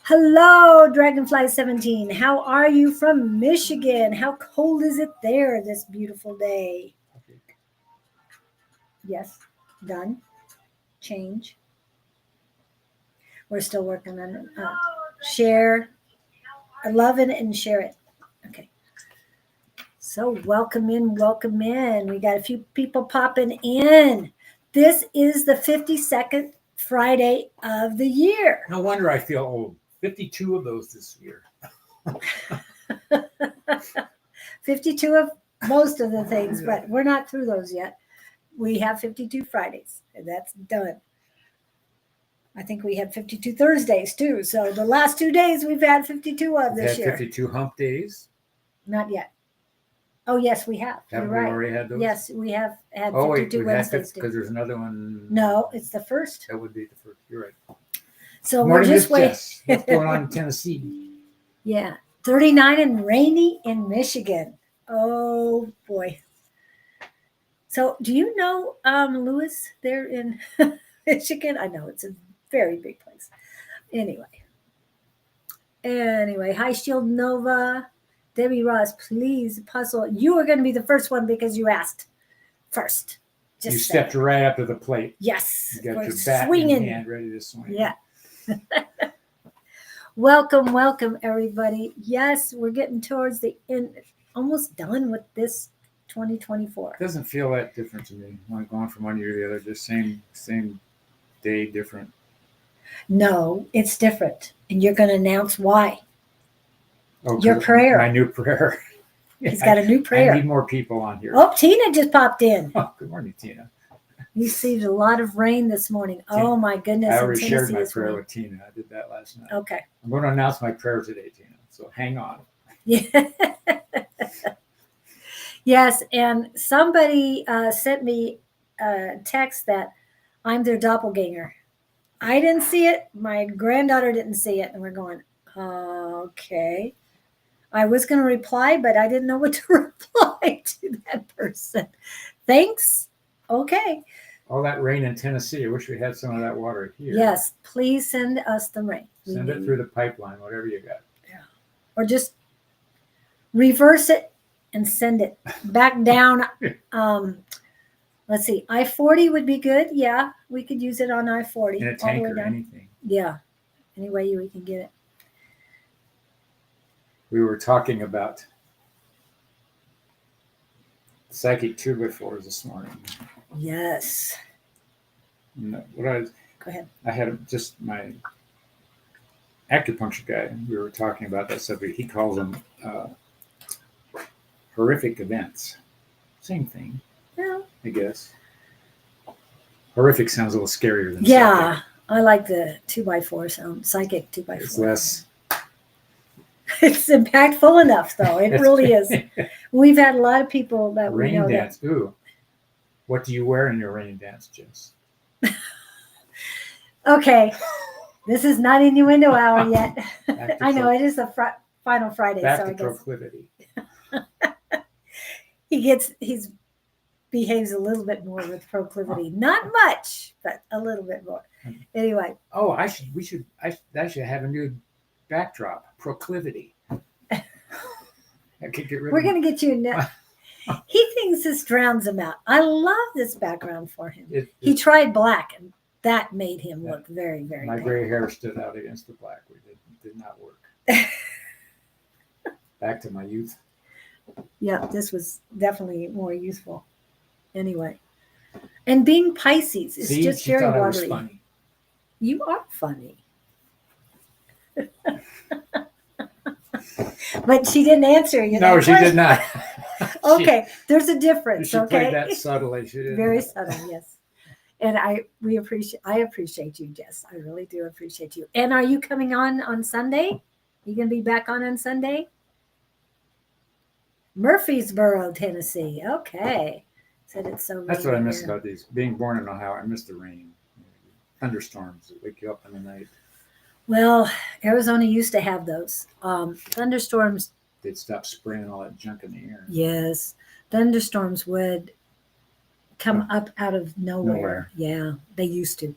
Hello, Dragonfly 17. How are you from Michigan? How cold is it there this beautiful day? Yes, done. Change. We're still working on share. I love it and share it. Okay. So welcome in, welcome in. We got a few people popping in. This is the 52nd Friday of the year. No wonder I feel old. 52 of those this year. 52 of most of the things, but we're not through those yet. We have 52 Fridays, and that's done. I think we had 52 Thursdays too. So the last 2 days we've had 52 of this year. 52 hump days? Not yet. Oh, yes, we have. Haven't You're we right. already had those? Yes, we have had 52 oh, wait, Wednesdays. Because there's another one. No, it's the first. That would be the first. You're right. So we're just waiting. What's going on in Tennessee? Yeah, 39 and rainy in Michigan. Oh, boy. So do you know Lewis there in Michigan? I know it's a very big place. Anyway, hi, Shield Nova. Debbie Ross, please, Puzzle. You are going to be the first one because you asked first. You stepped right up to the plate. Yes. You got your bat swinging. in hand, ready to swing. Yeah. Welcome, everybody. Yes, we're getting towards the end, almost done with this 2024. It doesn't feel that different to me. I'm going from one year to the other, just same day, different. No, it's different. And you're going to announce why. Oh, your prayer. My new prayer. He's got a new prayer. I need more people on here. Oh, Tina just popped in. Oh, good morning, Tina. You received a lot of rain this morning. Oh, my goodness. I already shared my prayer with Tina. I did that last night. Okay. I'm going to announce my prayer today, Tina. So hang on. Yeah. Yes, and somebody sent me a text that I'm their doppelganger. I didn't see it. My granddaughter didn't see it. And we're going, okay. I was going to reply, but I didn't know what to reply to that person. Thanks. Okay. All that rain in Tennessee. I wish we had some of that water here. Yes, please send us the rain. Send it through the pipeline, whatever you got. Yeah. Or just reverse it and send it back down. Let's see. I-40 would be good. Yeah, we could use it on I-40. In a tank or anything. Yeah. Any way we can get it. We were talking about psychic tubophores this morning. Yes. Go ahead. I had just my acupuncture guy. We were talking about that subject. He calls them horrific events. Same thing. Yeah. I guess. Horrific sounds a little scarier than psychic. I like the 2x4 sound. Psychic 2x4. It's less. It's impactful enough, though. It really is. We've had a lot of people that we know. Rain dance. Ooh. What do you wear in your rain dance, Jess? Okay. This is not innuendo hour yet. I know it is the final Friday. Back so to I guess. proclivity. He behaves a little bit more with proclivity. Not much, but a little bit more. Anyway. Oh, I should have a new backdrop. Proclivity. I could get rid We're going to get you he thinks this drowns him out. I love this background for him. He tried black, and that made him look very, very My painful. gray hair stood out against the black. Did not work. Back to my youth. Yeah, this was definitely more useful. Anyway. And being Pisces is just very watery. I was funny. You are funny. But she didn't answer you. No, she did not. Okay, there's a difference. She played that subtly. She did very subtle, yes. And I appreciate you, Jess. I really do appreciate you. And are you coming on Sunday? You gonna be back on Sunday? Murfreesboro, Tennessee. Okay. Said it's so. That's what I miss about these. Being born in Ohio, I miss the rain. Thunderstorms that wake you up in the night. Well, Arizona used to have those thunderstorms. They'd stop spraying all that junk in the air. Yes, thunderstorms would come up out of nowhere. Yeah, they used to.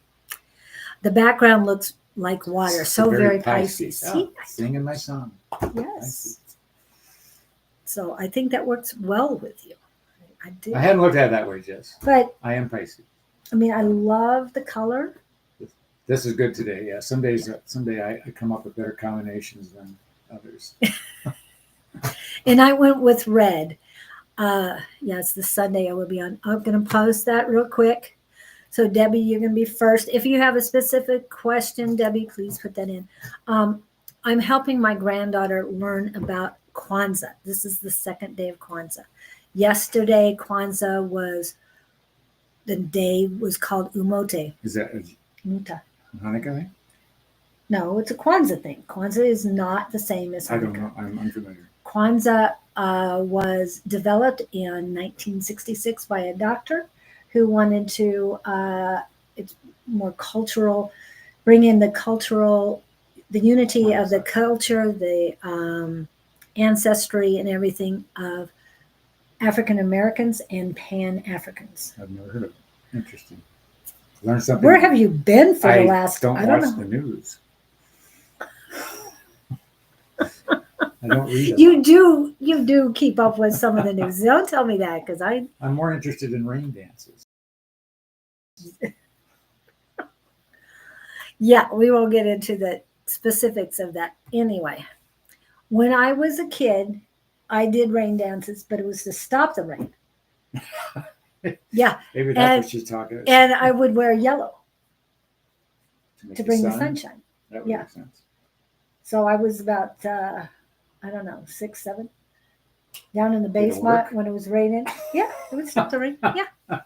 The background looks like water. So very Pisces. Oh, singing my song. Yes. Pisces. So I think that works well with you. I do. I hadn't looked at it that way, Jess. But I am Pisces. I mean, I love the color. This is good today. Yeah. Someday I come up with better combinations than others. And I went with red. Yes, this Sunday I will be on. I'm going to post that real quick. So Debbie, you're going to be first. If you have a specific question, Debbie, please put that in. I'm helping my granddaughter learn about Kwanzaa. This is the second day of Kwanzaa. Yesterday, Kwanzaa the day was called Umote. Is that Muta. Hanukkah thing? No, it's a Kwanzaa thing. Kwanzaa is not the same as Hanukkah. I don't know. I'm unfamiliar. Kwanzaa was developed in 1966 by a doctor who wanted to, it's more cultural, bring in the unity of the culture, the ancestry and everything of African Americans and Pan-Africans. I've never heard of it. Interesting. Learn something. Where have you been for the last? I don't watch the news. I don't read it. You do keep up with some of the news. Don't tell me that because I'm more interested in rain dances. Yeah, we won't get into the specifics of that. Anyway, when I was a kid, I did rain dances, but it was to stop the rain. Yeah. Maybe that's what she's talking about. And I would wear yellow to bring the sunshine. That would make sense. So I was about, I don't know, 6, 7, down in the basement when it was raining. Yeah, it would stop the rain. Yeah. Hi,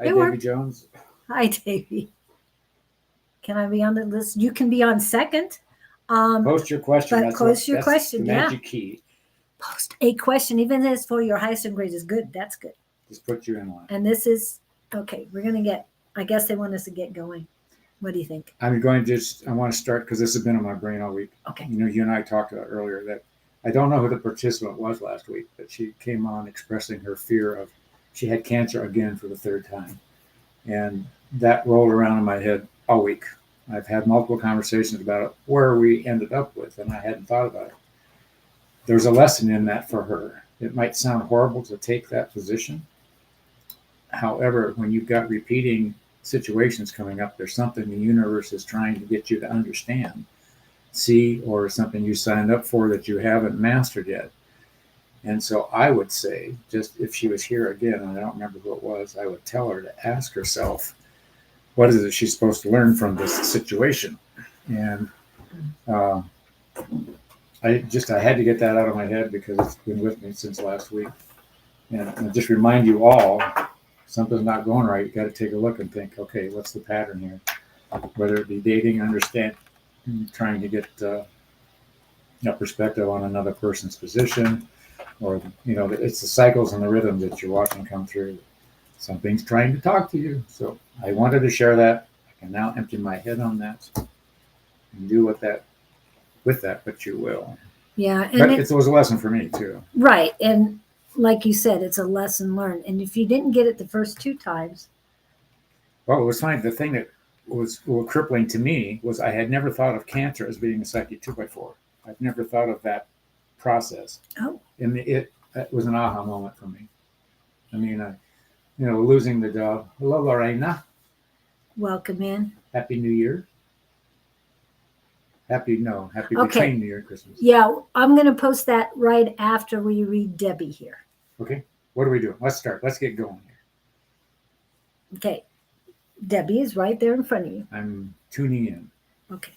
Davy Jones. Hi, Davy. Can I be on the list? You can be on second. Post your question. But post your question. The magic key. Post a question, even if it's for your highest and grade is good. That's good. Just put you in line. And this is okay. We're gonna get. I guess they want us to get going. What do you think? I'm going to I want to start because this has been on my brain all week. Okay. You know, you and I talked about earlier that I don't know who the participant was last week, but she came on expressing her fear of she had cancer again for the third time, and that rolled around in my head all week. I've had multiple conversations about it, where we ended up with, and I hadn't thought about it. There's a lesson in that for her. It might sound horrible to take that position. However, when you've got repeating situations coming up, there's something the universe is trying to get you to understand, see, or something you signed up for that you haven't mastered yet. And so I would say, just if she was here again, and I don't remember who it was, I would tell her to ask herself, what is it she's supposed to learn from this situation? And I had to get that out of my head because it's been with me since last week. And just remind you all, something's not going right. You got to take a look and think, okay, what's the pattern here? Whether it be dating, understand, trying to get a perspective on another person's position, or, you know, it's the cycles and the rhythms that you're watching come through. Something's trying to talk to you. So I wanted to share that. I can now empty my head on that and do with that, but you will. Yeah. And but it was a lesson for me too. Right. And like you said, it's a lesson learned. And if you didn't get it the first 2 times. Well, it was funny. The thing that was crippling to me was I had never thought of cancer as being a psychic 2x4. I've never thought of that process. Oh. And it was an aha moment for me. I mean, losing the dog. Hello, Lorena. Welcome in. Happy New Year. Happy okay. Between New Year and Christmas. Yeah, I'm going to post that right after we read Debbie here. Okay. What are we doing? Let's start. Let's get going here. Okay. Debbie is right there in front of you. I'm tuning in. Okay.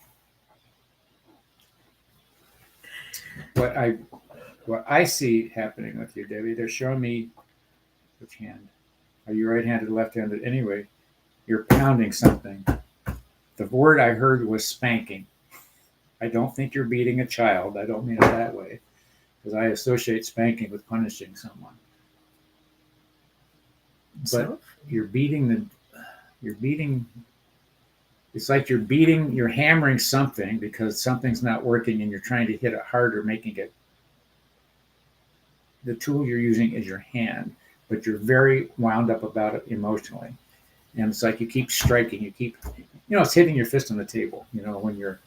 What I see happening with you, Debbie, they're showing me which hand. Are you right-handed, left-handed? Anyway, you're pounding something. The word I heard was spanking. I don't think you're beating a child. I don't mean it that way, because I associate spanking with punishing someone. But you're hammering something because something's not working and you're trying to hit it harder, making it. The tool you're using is your hand, but you're very wound up about it emotionally. And it's like you keep striking, it's hitting your fist on the table. When you're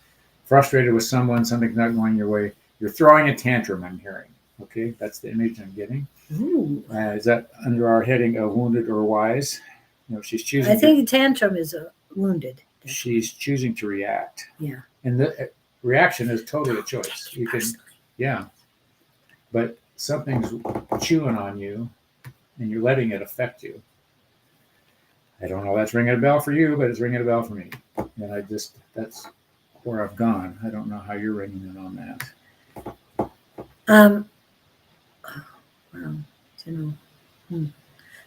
frustrated with someone, something's not going your way, you're throwing a tantrum, I'm hearing. Okay, that's the image I'm getting. Is that under our heading of wounded or wise? She's choosing. I think tantrum is a wounded. She's choosing to react. Yeah. And the reaction is totally a choice. You can, yeah. But something's chewing on you, and you're letting it affect you. I don't know if that's ringing a bell for you, but it's ringing a bell for me. And that's where I've gone. I don't know how you're ringing in on that.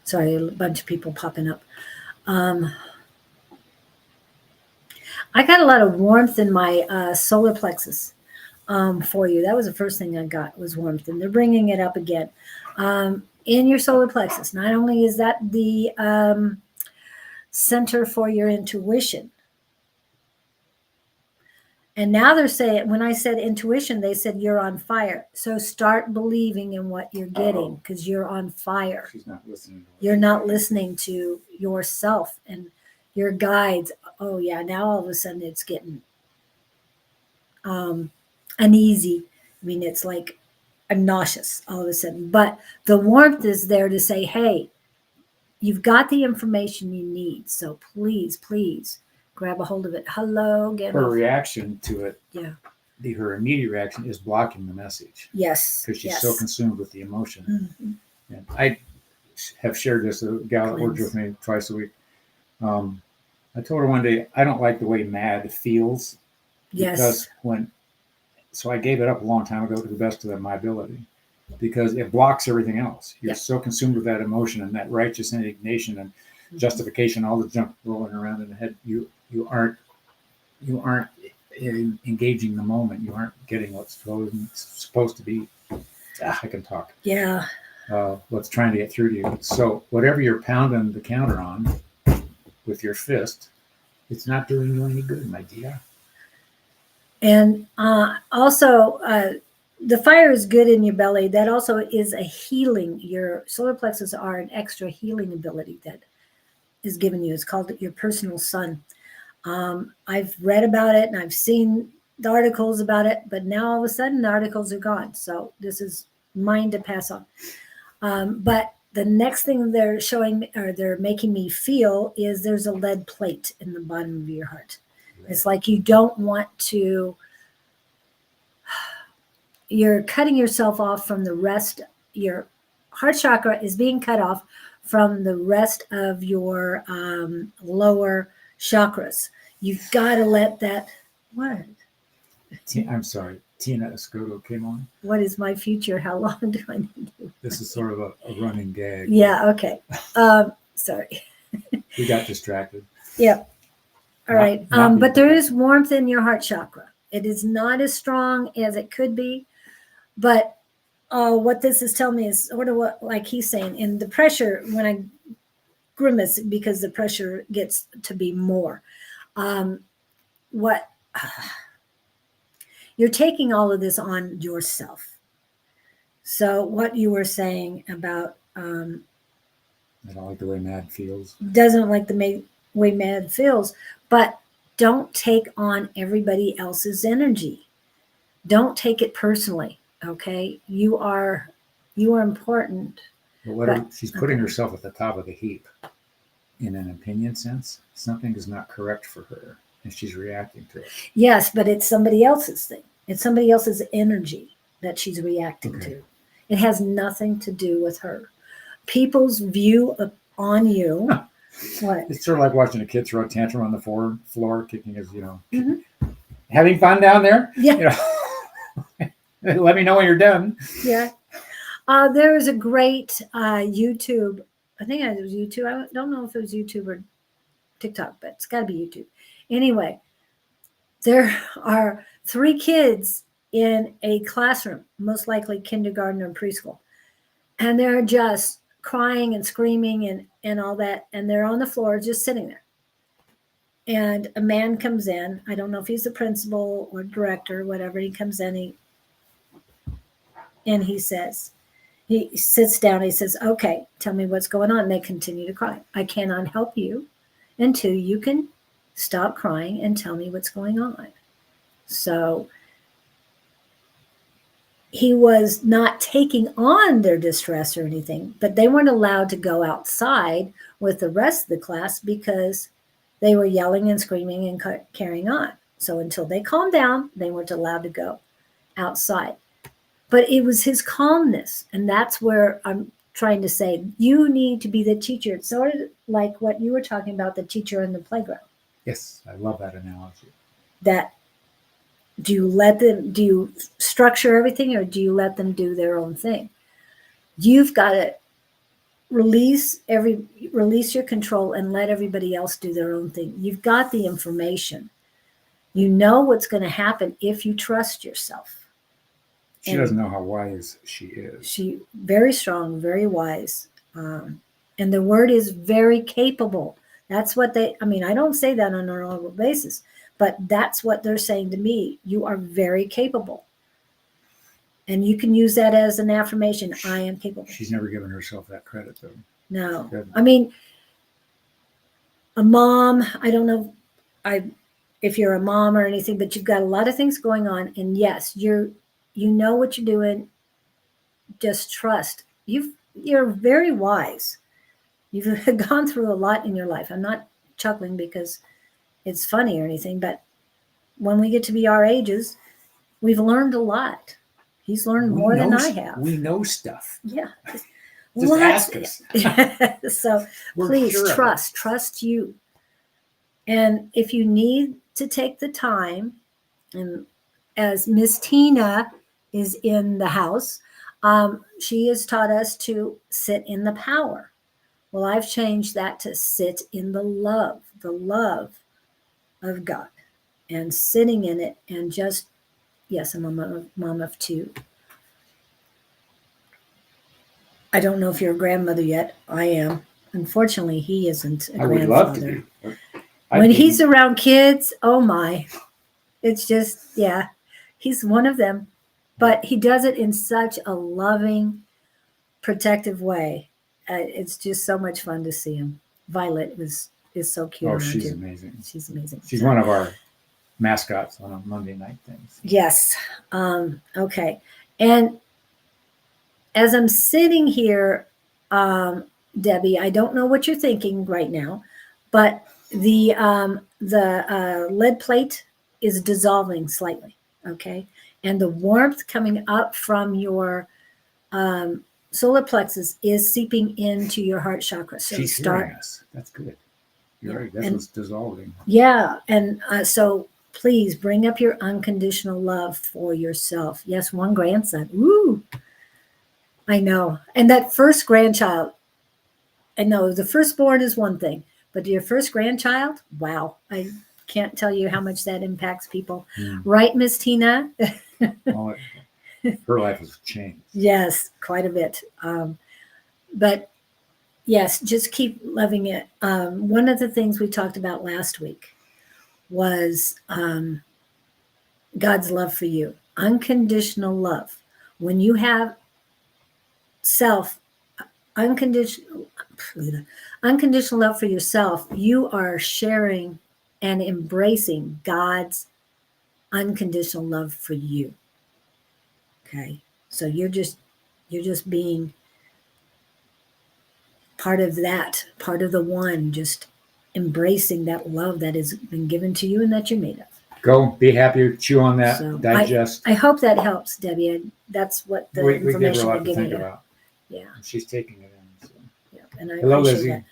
Sorry, a bunch of people popping up. I got a lot of warmth in my solar plexus for you. That was the first thing I got was warmth, and they're bringing it up again. In your solar plexus, not only is that the center for your intuition, and now they're saying, when I said intuition, they said you're on fire. So start believing in what you're getting because you're on fire. She's not listening. You're not listening to yourself and your guides. Oh, yeah. Now all of a sudden it's getting uneasy. I mean, it's like I'm nauseous all of a sudden. But the warmth is there to say, hey, you've got the information you need. So please, please grab a hold of it. Hello, Gabriel. Her reaction to it, yeah, her immediate reaction is blocking the message. Yes. Because she's so consumed with the emotion. Mm-hmm. And I have shared this, a gal that works with me twice a week. I told her one day, I don't like the way mad feels. Yes. So I gave it up a long time ago to the best of my ability because it blocks everything else. You're so consumed with that emotion and that righteous indignation and justification, all the junk rolling around in the head. You aren't engaging the moment. You aren't getting what's supposed to be. I can talk. Yeah. What's trying to get through to you. So whatever you're pounding the counter on with your fist, it's not doing you any good, my dear. And also, the fire is good in your belly. That also is a healing. Your solar plexus are an extra healing ability that is given you. It's called your personal sun. I've read about it and I've seen the articles about it, but now all of a sudden the articles are gone. So this is mine to pass on. But the next thing they're showing or they're making me feel is there's a lead plate in the bottom of your heart. It's like you don't want to, you're cutting yourself off from the rest. Your heart chakra is being cut off from the rest of your lower chakras. You've got to let that, what? I'm sorry, Tina Escoto came on. What is my future? How long do I need to? This is sort of a running gag. Yeah, okay. Sorry. We got distracted. Yep. All right. But there is warmth in your heart chakra. It is not as strong as it could be. But what this is telling me is sort of what, like he's saying, in the pressure, when I grimace because the pressure gets to be more. You're taking all of this on yourself. So what you were saying about I don't like the way mad feels. Doesn't like the way mad feels, but don't take on everybody else's energy. Don't take it personally. Okay, you are important. But she's putting herself at the top of the heap in an opinion sense. Something is not correct for her, and she's reacting to it. Yes, but it's somebody else's thing. It's somebody else's energy that she's reacting to. It has nothing to do with her. People's view on you. What? It's sort of like watching a kid throw a tantrum on the floor, kicking his, having fun down there. Yeah. Let me know when you're done. Yeah. There was a great YouTube. I think it was YouTube. I don't know if it was YouTube or TikTok, but it's got to be YouTube. Anyway, there are 3 kids in a classroom, most likely kindergarten or preschool, and they're just crying and screaming and all that, and they're on the floor just sitting there. And a man comes in. I don't know if he's the principal or director or whatever. He comes in, and he says, he sits down. He says, okay, tell me what's going on. And they continue to cry. I cannot help you. and 2, you can stop crying and tell me what's going on. So he was not taking on their distress or anything, but they weren't allowed to go outside with the rest of the class because they were yelling and screaming and carrying on. So until they calmed down, they weren't allowed to go outside. But it was his calmness. And that's where I'm trying to say, you need to be the teacher. It's sort of like what you were talking about, the teacher in the playground. Yes, I love that analogy. That do you structure everything, or do you let them do their own thing? You've got to release your control and let everybody else do their own thing. You've got the information. You know what's going to happen if you trust yourself. She doesn't know how wise she is. She very strong, very wise. And the word is very capable. That's what I don't say that on a normal basis, but that's what they're saying to me. You are very capable. And you can use that as an affirmation. I am capable. She's never given herself that credit, though. No. A mom, I don't know if you're a mom or anything, but you've got a lot of things going on. And yes, you know what you're doing. Just trust. You're very wise. You've gone through a lot in your life. I'm not chuckling because it's funny or anything, but when we get to be our ages, we've learned a lot. He's learned more than I have. We know stuff. Yeah. Just ask us. So please trust you. And if you need to take the time, and as Miss Tina is in the house, she has taught us to sit in the power. Well, I've changed that to sit in the love of God, and sitting in it, and just, yes, I'm a mom of 2. I don't know if you're a grandmother yet. I am. Unfortunately, he isn't a grandfather. I would love to be. When he's around kids, oh my, it's just, yeah, he's one of them. But he does it in such a loving, protective way. It's just so much fun to see him. Violet is so cute. Oh, she's amazing. She's amazing. She's one of our mascots on a Monday night things. Yes. Okay. And as I'm sitting here, Debbie, I don't know what you're thinking right now, but the lead plate is dissolving slightly. Okay. And the warmth coming up from your solar plexus is seeping into your heart chakra. So she's hearing us. That's good. You're right. That's what's dissolving. Yeah. And so please bring up your unconditional love for yourself. Yes, one grandson. Woo! I know. And that first grandchild, I know the firstborn is one thing, but your first grandchild, wow. I can't tell you how much that impacts people. Right, Miss Tina? Well, her life has changed. Yes, quite a bit. But yes, just keep loving it. One of the things we talked about last week was God's love for you, unconditional love. When you have unconditional love for yourself, you are sharing and embracing God's unconditional love for you. Okay. So you're just being part of that, part of the one, just embracing that love that has been given to you and that you're made of. Go, be happy, chew on that, so digest. I hope that helps, Debbie. That's what the information we're giving you. About. Yeah. She's taking it in. So. Yeah, and I appreciate that.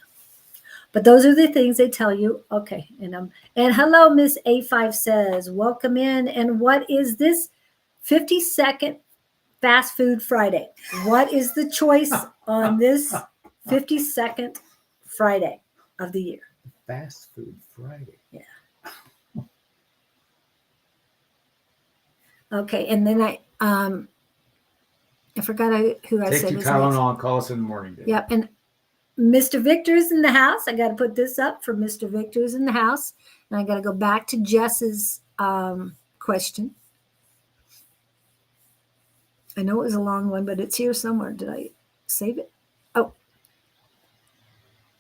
But those are the things they tell you. Okay. And hello, Miss A5 says, welcome in. And what is this 52nd Fast Food Friday? What is the choice on this 52nd Friday of the year? Fast Food Friday. Yeah. Okay. And then I forgot who I said. Take 2 Tylenol and call us in the morning. Dave. Yep. And Mr. Victor's in the house. I got to put this up for Mr. Victor's in the house. And I got to go back to Jess's question. I know it was a long one, but it's here somewhere. Did I save it? Oh.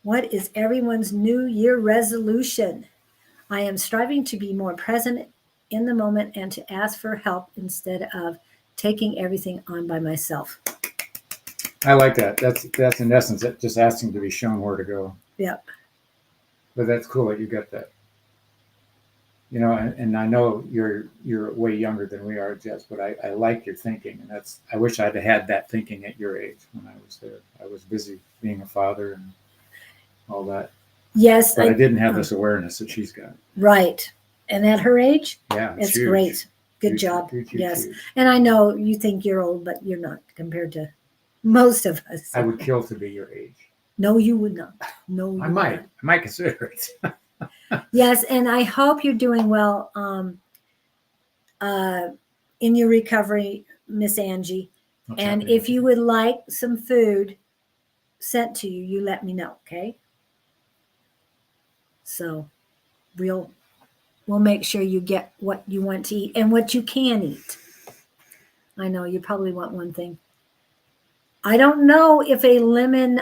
What is everyone's New Year resolution? I am striving to be more present in the moment and to ask for help instead of taking everything on by myself. I like that. That's in essence just asking to be shown where to go. Yep. But that's cool that you got that. You know, and I know you're way younger than we are, Jess, but I like your thinking, and I wish I'd had that thinking at your age when I was there. I was busy being a father and all that, Yes. but I didn't have this awareness that she's got. Right. And at her age, Yeah, it's huge. great. Good Huge, job. huge, Yes. huge. And I know you think you're old, but you're not compared to most of us. I would kill to be your age. No, you would not. No, you I would might. not. I might consider it. Yes, and I hope you're doing well in your recovery, Miss Angie. What's And happening? if you would like some food sent to you, you let me know, okay? So we'll make sure you get what you want to eat and what you can eat. I know you probably want one thing. I don't know if a lemon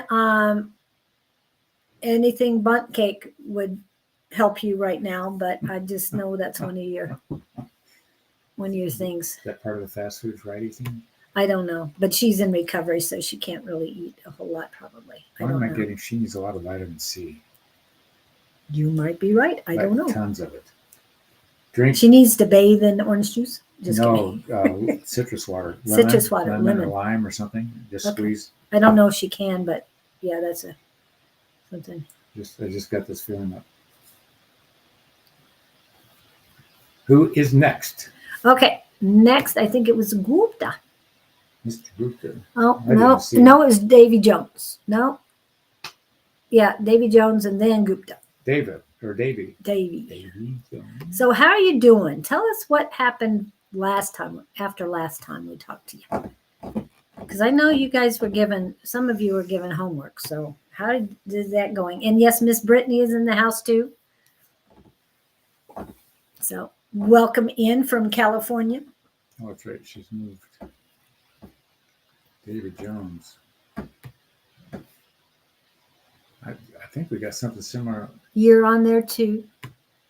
anything bundt cake would help you right now, but I just know that's one of your things. Is that part of the fast food Friday thing? I don't know, but she's in recovery, so she can't really eat a whole lot, probably. I What don't am I know. getting? She needs a lot of vitamin C. You might be right. I don't know. Tons of it. Drink. She needs to bathe in orange juice. Just No, kidding. citrus water. Citrus water, or lemon. lime or something. Just Okay. squeeze. I don't know if she can, but yeah, that's something. I just got this feeling up. Who is next? Okay, next I think it was Gupta. Mr. Gupta. Oh I didn't no, see it. no, it was Davy Jones. No, yeah, Davy Jones and then Gupta. David or Davy. Davy. Davy Jones. So how are you doing? Tell us what happened after last time we talked to you. Because I know you guys were some of you were given homework. So how is that going? And yes, Miss Brittany is in the house too. So welcome in from California. Oh, that's right. She's moved. David Jones. I think we got something similar, You're on there too.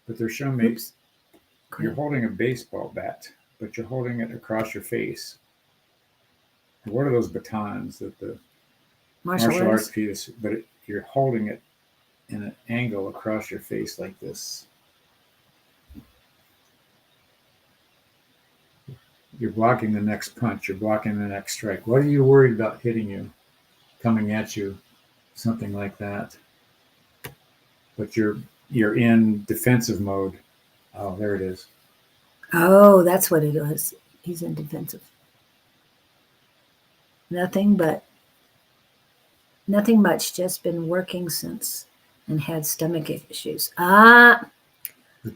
but they're showing me Oops. you're holding a baseball bat, but you're holding it across your face. What are those batons that the martial arts piece? But you're holding it in an angle across your face like this. You're blocking the next punch. You're blocking the next strike. What are you worried about hitting you, coming at you, something like that? But you're in defensive mode. Oh, there it is. Oh, that's what it was. He's in defensive. Nothing much. Just been working since and had stomach issues. But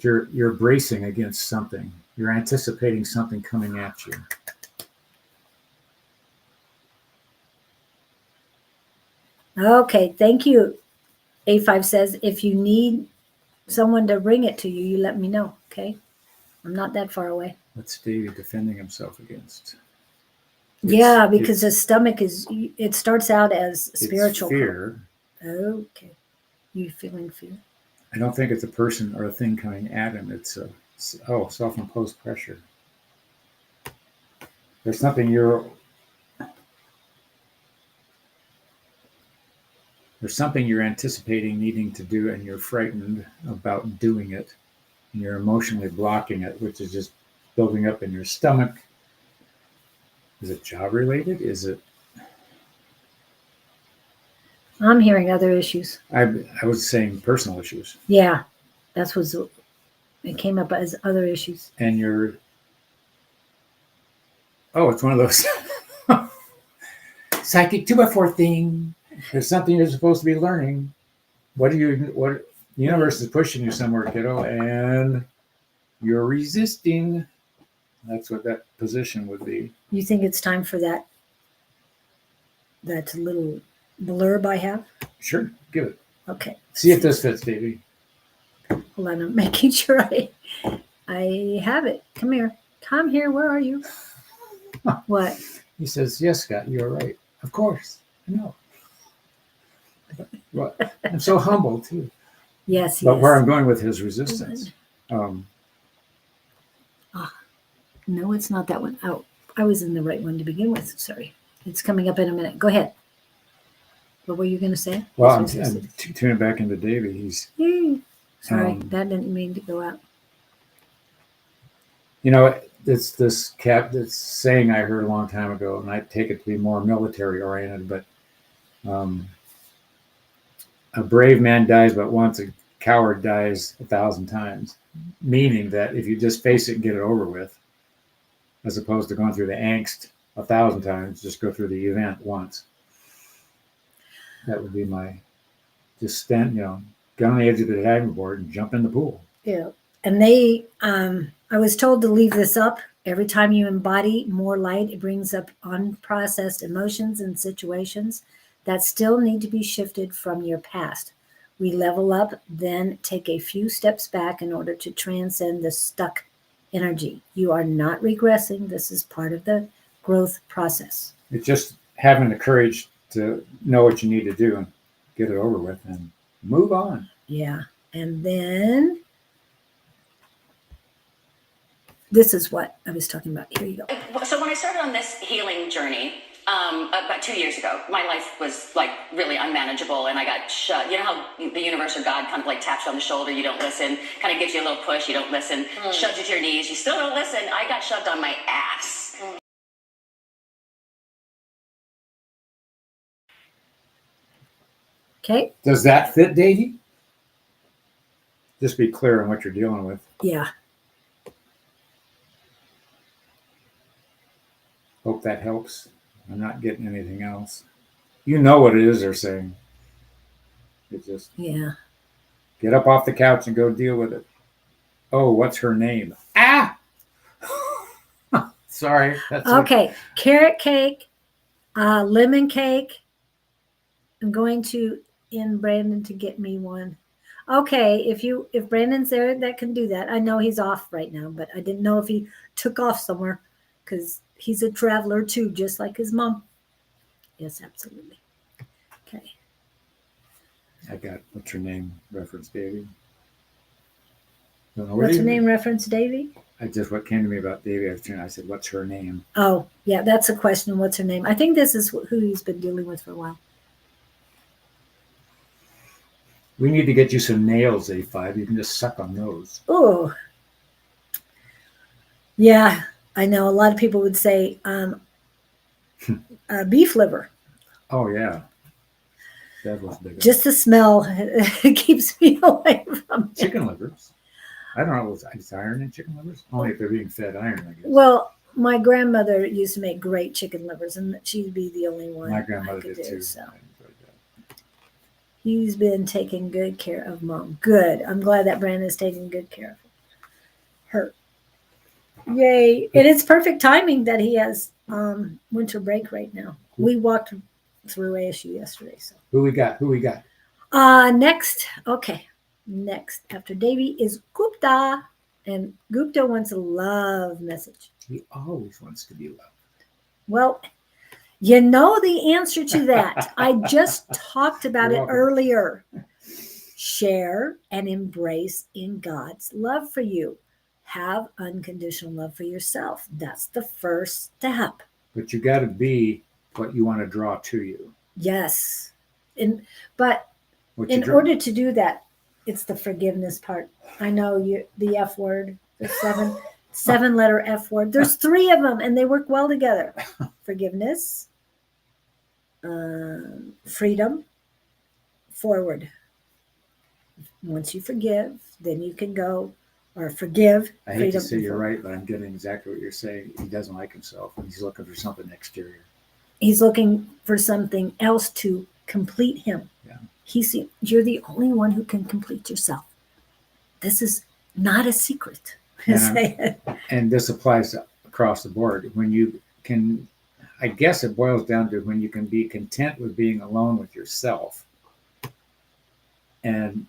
you're bracing against something. You're anticipating something coming at you. Okay, thank you. A5 says if you need someone to bring it to you, you let me know. Okay, I'm not that far away. What's Davey defending himself against? Yeah, because the stomach it starts out as spiritual. It's fear. Okay, you feeling fear? I don't think it's a person or a thing coming at him. It's self-imposed pressure. There's something you're anticipating needing to do, and you're frightened about doing it, and you're emotionally blocking it, which is just building up in your stomach. Is it job related? Is it? I'm hearing other issues. I was saying personal issues. Yeah, it came up as other issues. And you're. Oh, it's one of those psychic 2x4 thing. There's something you're supposed to be learning. What the universe is pushing you somewhere, kiddo, and you're resisting. That's what that position would be. You think it's time for that little blurb I have? Sure, give it. Okay. See if this fits, Davey. Hold on, I'm making sure I have it. Come here. Where are you? What? He says, yes, Scott, you're right. Of course. I know. Well, I'm so humble too. Yes, he But where I'm is. going with his resistance, No, it's not that one. Oh, I was in the right one to begin with. Sorry. It's coming up in a minute. Go ahead. What were you going to say? well, His I'm resistance. tuning back into Davy. He's, Yay. Sorry, um, that didn't mean to go out. it's this saying I heard a long time ago, and I take it to be more military oriented. But um, a brave man dies but once, a coward dies 1,000 times. Meaning that if you just face it and get it over with, as opposed to going through the angst 1,000 times, just go through the event once. That would be my just stand, get on the edge of the diving board and jump in the pool. Yeah. And I was told to leave this up. Every time you embody more light, it brings up unprocessed emotions and situations that still need to be shifted from your past. We level up, then take a few steps back in order to transcend the stuck energy. You are not regressing. This is part of the growth process. It's just having the courage to know what you need to do and get it over with and move on. Yeah. And then this is what I was talking about. Here you go. So when I started on this healing journey, about 2 years ago, my life was like really unmanageable, and I got shut. You know how the universe or God kind of like taps you on the shoulder, you don't listen, kind of gives you a little push, you don't listen, shoves you to your knees, you still don't listen. I got shoved on my ass. Okay. Does that fit, Davey? Just be clear on what you're dealing with. Yeah. Hope that helps. I'm not getting anything else. You know what it is they're saying. It's just Yeah. get up off the couch and go deal with it. Oh, what's her name? Ah! Sorry. That's Okay. Carrot cake, lemon cake. I'm going to in Brandon to get me one. Okay, if Brandon's there that can do that. I know he's off right now, but I didn't know if he took off somewhere because he's a traveler too, just like his mom. Yes, absolutely. Okay. I got what's her name reference, Davey. What's her name reference, Davy? I just what came to me about Davey. I said, "What's her name?" Oh, yeah, that's a question. What's her name? I think this is who he's been dealing with for a while. We need to get you some nails, A5. You can just suck on those. Oh, yeah, I know. A lot of people would say beef liver. Oh yeah, that was big. Just the smell keeps me away from it. Chicken livers. I don't know. It's iron in chicken livers. Only if they're being fed iron, I guess. Well, my grandmother used to make great chicken livers, and she'd be the only one. My grandmother I could did do, too. So. I enjoyed that. He's been taking good care of Mom. Good. I'm glad that Brandon's taking good care of her. Yay. And it's perfect timing that he has winter break right now. We walked through ASU yesterday. So Who we got? next, okay. Next after Davy is Gupta. And Gupta wants a love message. He always wants to be loved. Well, you know the answer to that. I just talked about it earlier. Share and embrace in God's love for you. Have unconditional love for yourself. That's the first step. But you got to be what you want to draw to you. Yes. But in order to do that, it's the forgiveness part. I know the F word, the seven letter F word. There's 3 of them and they work well together. Forgiveness, freedom, forward. Once you forgive, then you can go or forgive. I hate to say you're right, but I'm getting exactly what you're saying. He doesn't like himself and he's looking for something exterior. He's looking for something else to complete him. Yeah. You're the only one who can complete yourself. This is not a secret. And this applies across the board. When you can, I guess it boils down to when you can be content with being alone with yourself and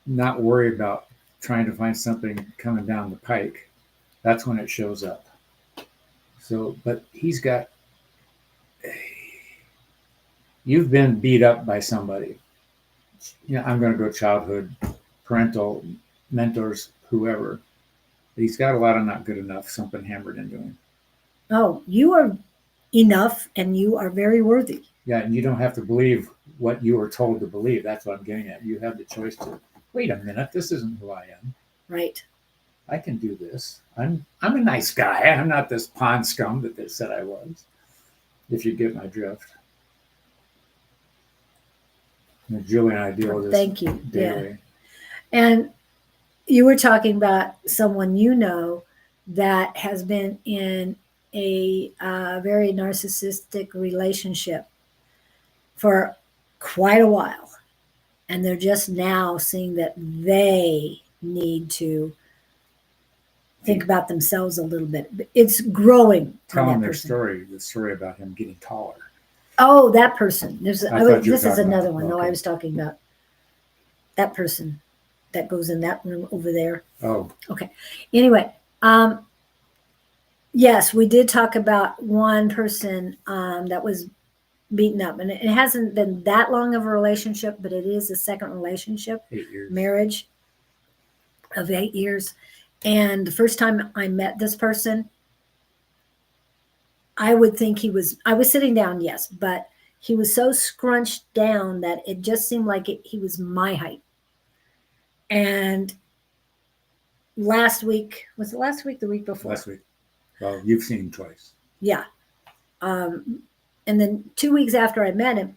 not worry about trying to find something coming down the pike. That's when it shows up. So, but you've been beat up by somebody I'm going to go childhood, parental, mentors, whoever. He's got a lot of not good enough, something hammered into him. Oh, you are enough and you are very worthy. Yeah, and you don't have to believe what you were told to believe. That's what I'm getting at. You have the choice to, wait a minute, this isn't who I am. Right. I can do this. I'm a nice guy. I'm not this pond scum that they said I was. If you get my drift. And Julie and I deal with this Thank you. daily. Yeah. And you were talking about someone you know that has been in a very narcissistic relationship for quite a while. And they're just now seeing that they need to think about themselves a little bit. It's growing. Tell on him that their person. story, the story about him getting taller. Oh, that person. There's. I thought you were This is talking about- another one. No, okay. I was talking about that person that goes in that room over there. Oh, Anyway, yes, we did talk about one person that was beaten up, and it hasn't been that long of a relationship, but it is a second relationship, 8 years. marriage of 8 years. And the first time I met this person, I would think I was sitting down, yes, but he was so scrunched down that it just seemed like he was my height. And last week, was it last week, the week before? Last week. Well, you've seen him twice. Yeah. And then 2 weeks after I met him,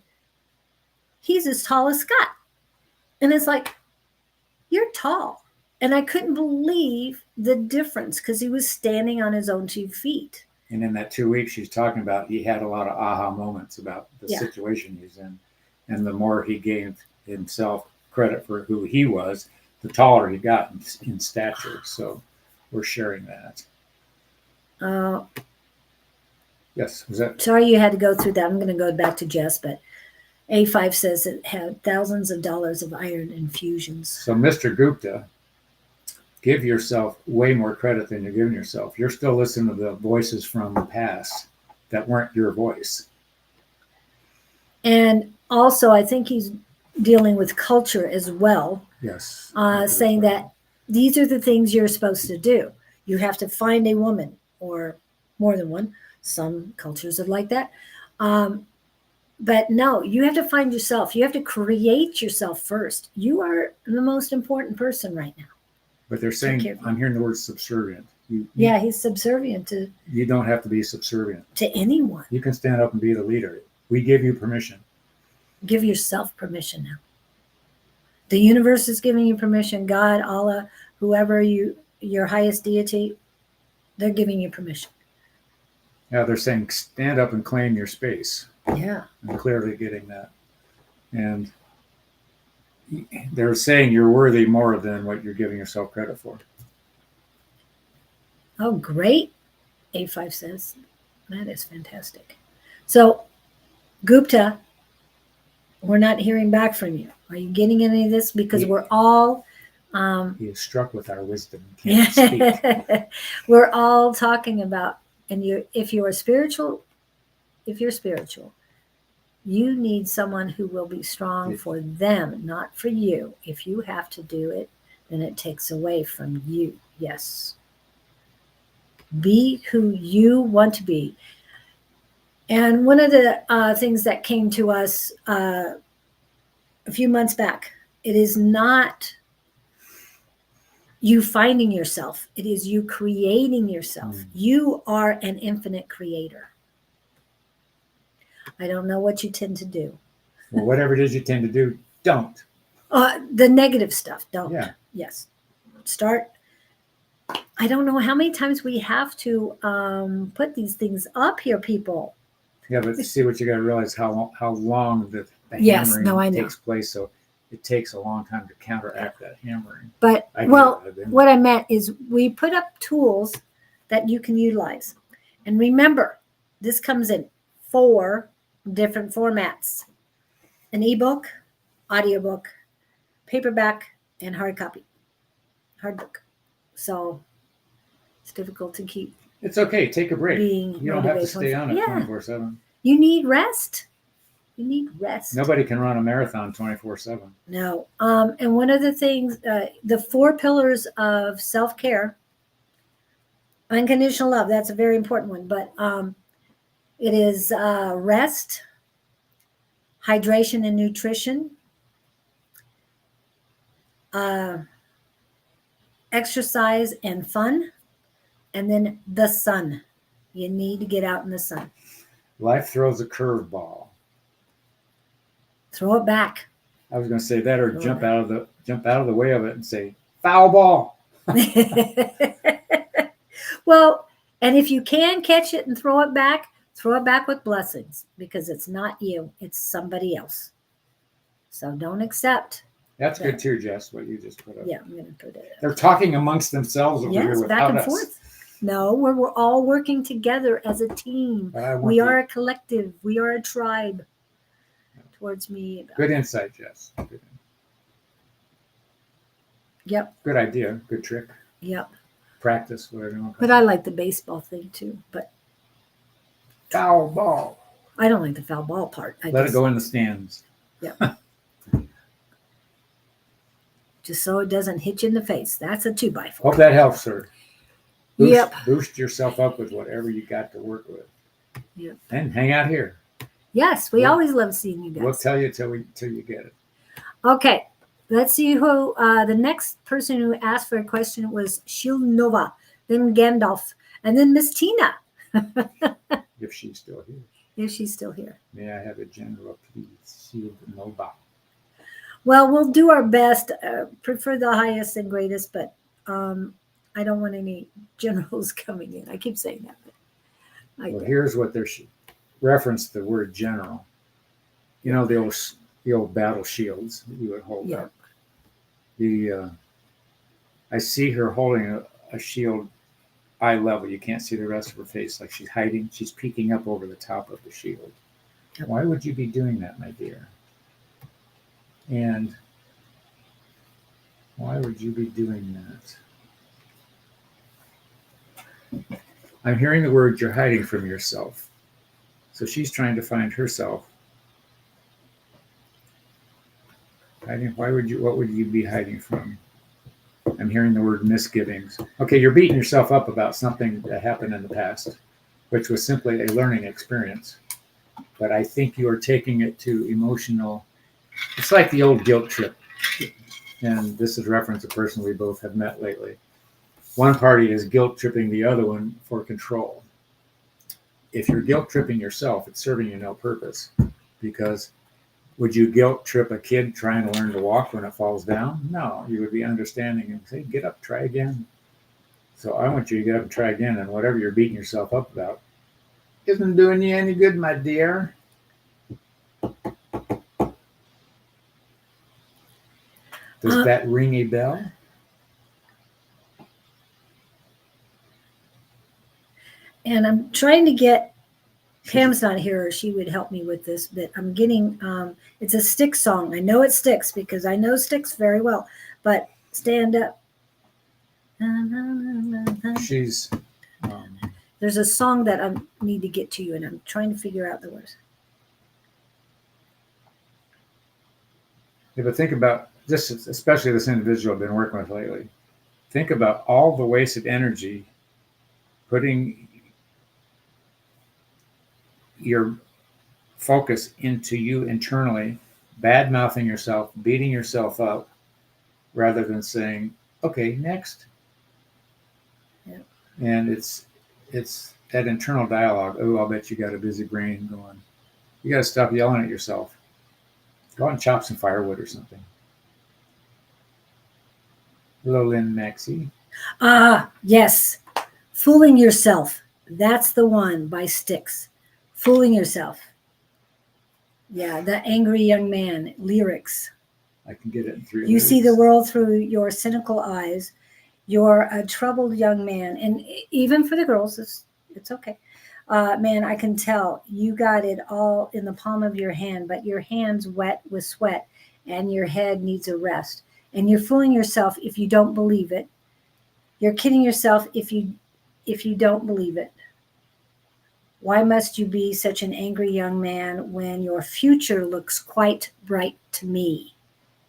he's as tall as Scott. And it's like, you're tall. And I couldn't believe the difference because he was standing on his own 2 feet. And in that 2 weeks she's talking about, he had a lot of aha moments about the Yeah. situation he's in. And the more he gave himself credit for who he was, the taller he got in stature. So we're sharing that. Yes, was that? Sorry you had to go through that. I'm going to go back to Jess, but A5 says it had thousands of dollars of iron infusions. So Mr. Gupta, give yourself way more credit than you're giving yourself. You're still listening to the voices from the past that weren't your voice. And also, I think he's dealing with culture as well, Yes. saying that these are the things you're supposed to do. You have to find a woman or more than one. Some cultures are like that. But no, you have to find yourself. You have to create yourself first. You are the most important person right now. But they're saying, I'm hearing the word subservient. Yeah, he's subservient to You don't have to be subservient. anyone. You can stand up and be the leader. We give you permission. Give yourself permission now. The universe is giving you permission. God, Allah, whoever your highest deity, they're giving you permission. Yeah, they're saying stand up and claim your space. Yeah. I'm clearly getting that. And they're saying you're worthy more than what you're giving yourself credit for. Oh, great. A5 says. That is fantastic. So, Gupta, we're not hearing back from you. Are you getting any of this? Because we're all He is struck with our wisdom. Can't speak. we're all talking about, and if you're spiritual, you need someone who will be strong for them, not for you. If you have to do it, then it takes away from you. Yes. Be who you want to be. And one of the things that came to us a few months back, it is not you finding yourself. It is you creating yourself. You are an infinite creator. I don't know what you tend to do. Well, whatever it is you tend to do, don't. The negative stuff, don't. Yeah. Yes. Start. I don't know how many times we have to put these things up here, people. Yeah, but see what you got to realize how long the Yes, hammering no, I know. takes place. So it takes a long time to counteract that hammering. But, I get well, it. I've been- what I meant is we put up tools that you can utilize. And remember, this comes in 4 different formats: an ebook, audiobook, paperback, and hard copy, hard book. So it's difficult to keep. It's okay. Take a break. Being You don't have to motivated stay on it Yeah. 24/7. You need rest. You need rest. Nobody can run a marathon 24/7. No. And one of the things, the 4 pillars of self-care, unconditional love, that's a very important one, but it is rest, hydration and nutrition, exercise and fun, and then the sun. You need to get out in the sun. Life throws a curveball. Throw it back. I was going to say that, or Throw it jump back. out of the way of it and say foul ball. Well, and if you can catch it and throw it back with blessings, because it's not you, it's somebody else. So don't accept. That's good too, Jess, what you just put up. Yeah, I'm going to put it. They're talking amongst themselves over Yes, here back without and us. forth. No, we're all working together as a team. We are a collective. We are a tribe. Towards me. Good insight, Jess. Good. Yep. Good idea. Good trick. Yep. Practice, whatever you want to But call I it. like the baseball thing too. But Foul ball. I don't like the foul ball part. Let it go in the stands. Yep. Just so it doesn't hit you in the face. That's a 2x4. Hope that helps, sir. Yep. Boost yourself up with whatever you got to work with. Yep. And hang out here. Yes, we always love seeing you guys. We'll tell you till you get it. Okay, let's see who the next person who asked for a question was Shilnova, then Gandalf, and then Miss Tina. If she's still here. If she's still here. May I have a general, please? Shield Nova. Well, we'll do our best. Prefer the highest and greatest, but I don't want any generals coming in. I keep saying that. But Well, here's what they're reference the word general. You know the old battle shields that you would hold Yeah. up. I see her holding a shield eye level. You can't see the rest of her face, like she's hiding. She's peeking up over the top of the shield. Yep. Why would you be doing that, my dear? And why would you be doing that? I'm hearing the word you're hiding from yourself. So she's trying to find herself. Hiding. What would you be hiding from? I'm hearing the word misgivings. Okay, you're beating yourself up about something that happened in the past, which was simply a learning experience. But I think you are taking it to emotional. It's like the old guilt trip. And this is reference a person we both have met lately. One party is guilt tripping the other one for control. If you're guilt tripping yourself, it's serving you no purpose, because would you guilt trip a kid trying to learn to walk when it falls down? No, you would be understanding and say, get up, try again. So I want you to get up and try again, and whatever you're beating yourself up about isn't doing you any good, my dear. Does that ring a bell? And I'm trying to get, Pam's not here, or she would help me with this, but I'm getting, it's a Styx song. I know it Styx because I know Styx very well, but stand up. She's. There's a song that I need to get to you, and I'm trying to figure out the words. Yeah, but think about this, especially this individual I've been working with lately. Think about all the wasted energy putting your focus into you internally, bad mouthing yourself, beating yourself up, rather than saying, okay, next. Yeah. And it's that internal dialogue. Oh, I'll bet you got a busy brain going. You got to stop yelling at yourself. Go out and chop some firewood or something. Hello, Lynn Maxey. Yes. Fooling Yourself. That's the one by Styx. Fooling Yourself. Yeah, the angry young man lyrics. I can get it in 3 You lyrics. see the world through your cynical eyes. You're a troubled young man. And even for the girls, it's okay. Man, I can tell you got it all in the palm of your hand, but your hand's wet with sweat and your head needs a rest. And you're fooling yourself if you don't believe it. You're kidding yourself if you don't believe it. Why must you be such an angry young man when your future looks quite bright to me?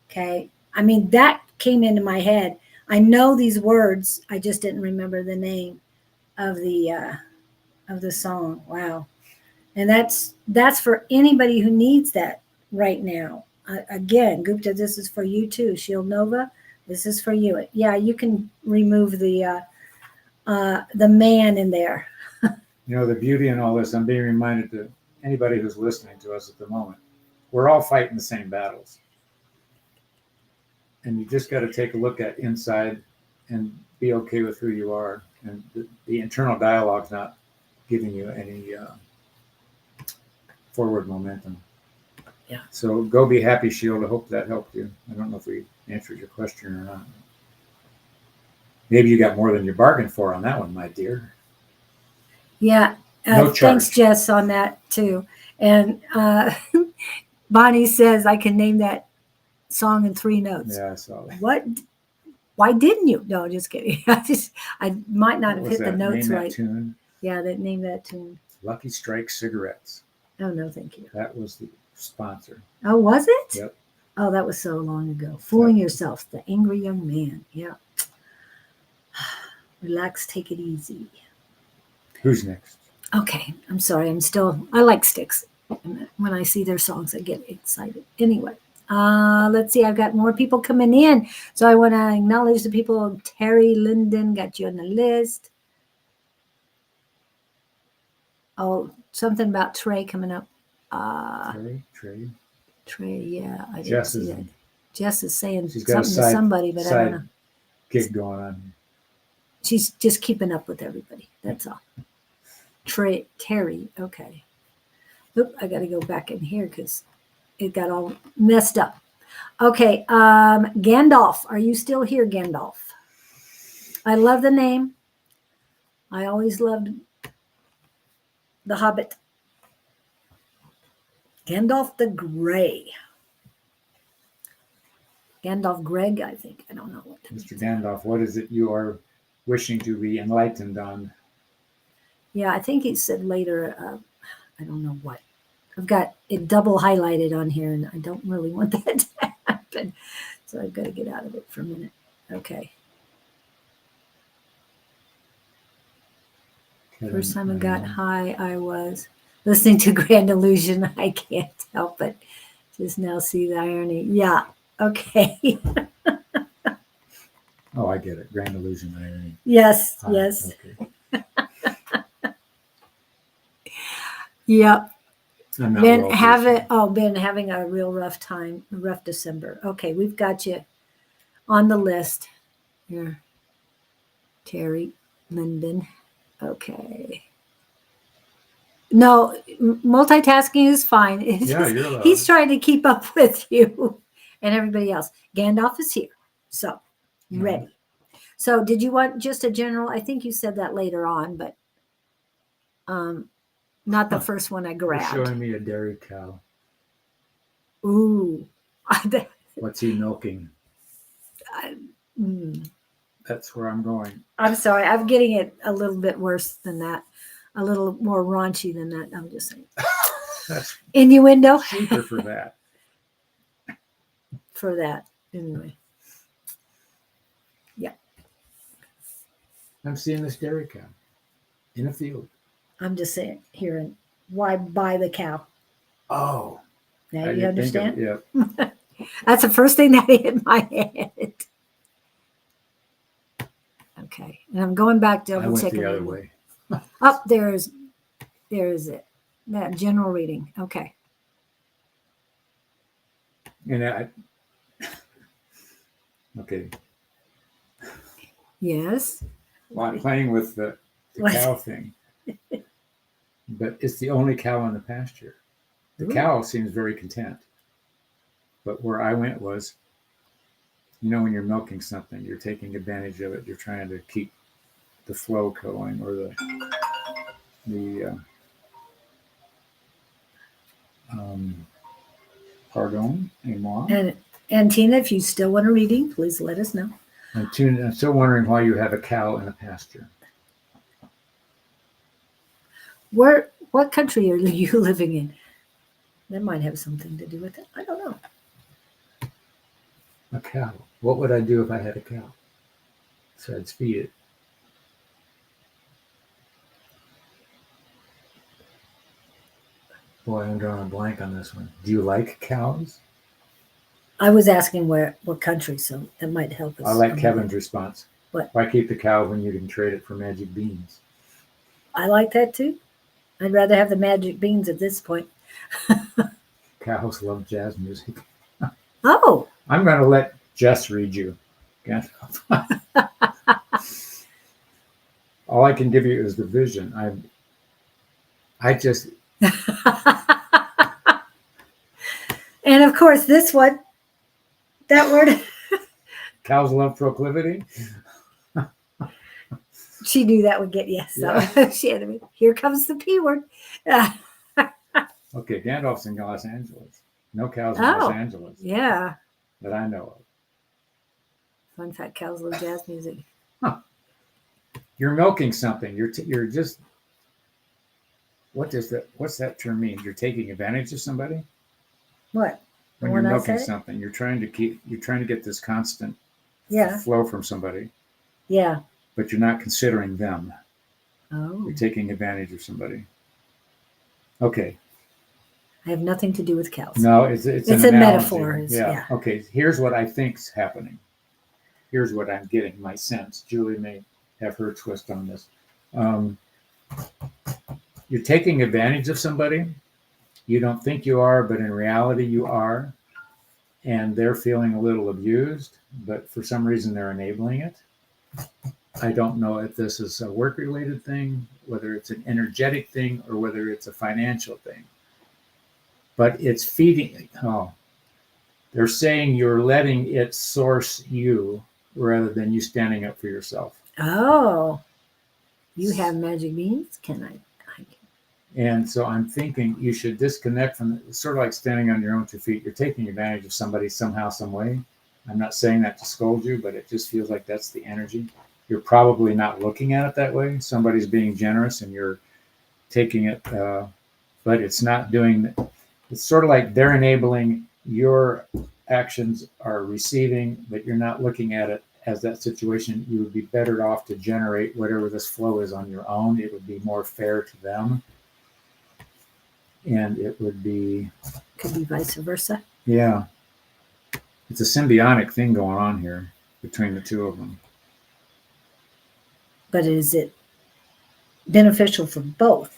Okay. I mean, that came into my head. I know these words. I just didn't remember the name of the song. Wow. And that's for anybody who needs that right now. Again, Gupta, this is for you too. Shield Nova, this is for you. Yeah, you can remove the man in there. You know, the beauty in all this, I'm being reminded to anybody who's listening to us at the moment, we're all fighting the same battles. And you just got to take a look at inside and be okay with who you are. And the internal dialogue's not giving you any forward momentum. Yeah. So go be happy, Shield. I hope that helped you. I don't know if we answered your question or not. Maybe you got more than you bargained for on that one, my dear. Yeah. No Thanks, charge. Jess, on that too. And Bonnie says I can name that song in 3 notes. Yeah, I saw that. What? Why didn't you? No, just kidding. I might not What have was hit the that? notes Name right. that tune? Yeah, name that tune. Lucky Strike Cigarettes. Oh no, thank you. That was the sponsor. Oh, was it? Yep. Oh, that was so long ago. Fooling Yourself, the angry young man. Yeah. Relax, take it easy. Who's next? Okay, I'm sorry. I like Styx. When I see their songs, I get excited. Anyway, let's see. I've got more people coming in. So I want to acknowledge the people. Terry Linden got you on the list. Oh, something about Trey coming up. Trey. Trey, yeah. I didn't Jess see is that. Jess is saying she's got a something to somebody, but I don't know. side gig going on. She's just keeping up with everybody. That's all. Terry, okay. Oop, I got to go back in here because it got all messed up. Okay, Gandalf. Are you still here, Gandalf? I love the name. I always loved The Hobbit. Gandalf the Grey. Gandalf Greg, I think. I don't know what. Mr. Gandalf, what is it you are wishing to be enlightened on? Yeah, I think he said later, I don't know what. I've got it double highlighted on here, and I don't really want that to happen. So I've got to get out of it for a minute. Okay. First time I got high, I was listening to Grand Illusion. I can't help but just now see the irony. Yeah. Okay. Oh, I get it. Grand Illusion irony. Yes. Hi. Yes. Okay. Yep. I'm not Been well having a real rough time, rough December. Okay, we've got you on the list here. Terry Linden. Okay. No, multitasking is fine. It's Yeah, just, you're allowed. he's trying to keep up with you and everybody else. Gandalf is here. So ready. So did you want just a general? I think you said that later on, but not the first one I You're grabbed. showing me a dairy cow. Ooh. What's he milking? That's where I'm going. I'm sorry. I'm getting it a little bit worse than that. A little more raunchy than that. I'm just saying. That's Innuendo cheaper for that. for that. Anyway. Yeah. I'm seeing this dairy cow in a field. I'm just saying, hearing why buy the cow. Oh. Now I you didn't think of understand? it. Yeah. That's the first thing that hit my head. Okay. And I'm going back I double went checking. the other way. Oh, there's it. That general reading. Okay. And okay. Yes. Well, I'm playing with the What? cow thing. But it's the only cow in the pasture. The Ooh. cow seems very content. But where I went was, when you're milking something, you're taking advantage of it. You're trying to keep the flow going, or pardon. And Tina, if you still want a reading, please let us know. I'm still wondering why you have a cow in a pasture. What country are you living in? That might have something to do with it. I don't know. A cow. What would I do if I had a cow? So I'd feed it. Boy, I'm drawing a blank on this one. Do you like cows? I was asking what country, so that might help us. I like Kevin's response. What? Why keep the cow when you can trade it for magic beans? I like that too. I'd rather have the magic beans at this point. Cows love jazz music. Oh, I'm going to let Jess read you. All I can give you is the vision. I just, and of course this one, that word. cows love proclivity. She knew that would get yes. So Yeah. she had to be, here comes the P word. Okay, Gandalf's in Los Angeles. No cows in Oh. Los Angeles Yeah. that I know of. Fun fact, cows love jazz music. You're milking something. You're just. What's that term mean? You're taking advantage of somebody. What? When When you're I milking said it? something, you're trying to get this constant Yeah. flow from somebody, Yeah. but you're not considering them. Oh. You're taking advantage of somebody. Okay. I have nothing to do with cows. No, it's an It's a analogy. metaphor, yeah. Okay. Here's what I think's happening. Here's what I'm getting. My sense. Julie may have her twist on this. You're taking advantage of somebody. You don't think you are, but in reality you are. And they're feeling a little abused, but for some reason they're enabling it. I don't know if this is a work-related thing, whether it's an energetic thing, or whether it's a financial thing. But it's feeding. Oh, they're saying you're letting it source you rather than you standing up for yourself. Oh. You have magic beans? Can I? And so I'm thinking you should disconnect from it's sort of like standing on your own 2 feet. You're taking advantage of somebody somehow, some way. I'm not saying that to scold you, but it just feels like that's the energy. You're probably not looking at it that way. Somebody's being generous and you're taking it, but it's not doing. It's sort of like they're enabling your actions are receiving, but you're not looking at it as that situation. You would be better off to generate whatever this flow is on your own. It would be more fair to them. And it would be, Could be vice versa. yeah, it's a symbiotic thing going on here between the two of them. But is it beneficial for both?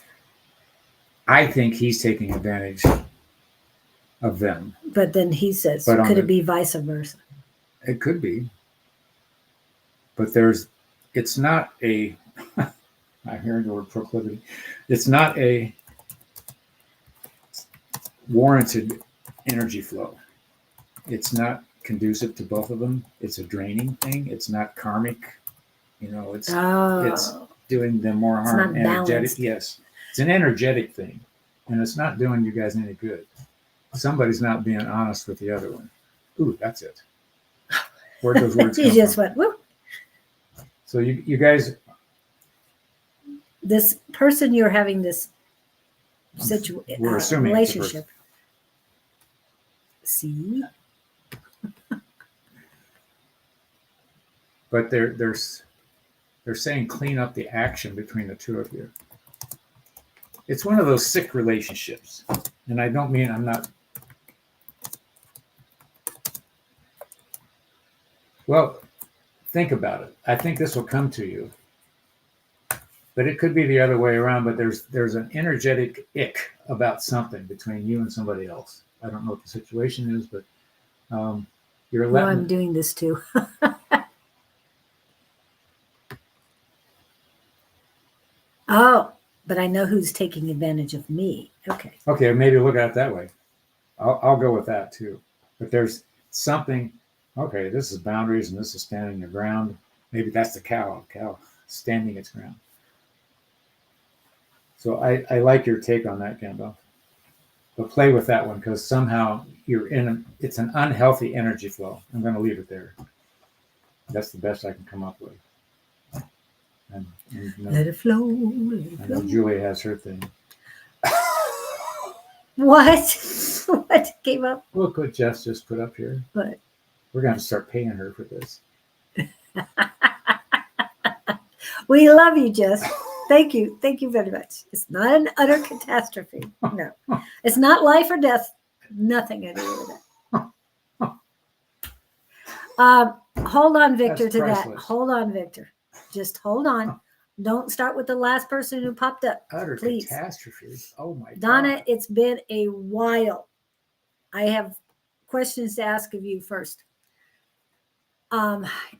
I think he's taking advantage of them. But then he says, But on could the- it be vice versa? It could be. But it's not a, I hear the word proclivity. It's not a warranted energy flow. It's not conducive to both of them. It's a draining thing. It's not karmic. It's doing them more It's harm. not Energetic. balanced. Yes. It's an energetic thing. And it's not doing you guys any good. Somebody's not being honest with the other one. Ooh, that's it. Where'd those words He come just from? went, whoop. So you guys, This person you're having this we're assuming it's a person. relationship. See? But they're saying clean up the action between the two of you. It's one of those sick relationships. And I don't mean I'm not. Well, think about it. I think this will come to you. But it could be the other way around, but there's an energetic ick about something between you and somebody else. I don't know what the situation is, but you're Well, letting. I'm doing this too. Oh, but I know who's taking advantage of me. Okay. Okay, maybe look at it that way. I'll go with that too. But there's something. Okay, this is boundaries and this is standing your ground. Maybe that's the cow standing its ground. So I like your take on that, Gandalf. But play with that one because somehow it's an unhealthy energy flow. I'm going to leave it there. That's the best I can come up with. And Let it flow. Let it I know flow. Julie has her thing. What? What came up? Look what Jess just put up here. What? We're going to start paying her for this. We love you, Jess. Thank you. Thank you very much. It's not an utter catastrophe. No. It's not life or death. Nothing to do with it. Hold on, Victor, That's to that. priceless. Hold on, Victor. Just hold on. Don't start with the last person who popped up. Utter Please. catastrophe. Oh my Donna, God. it's been a while. I have questions to ask of you first.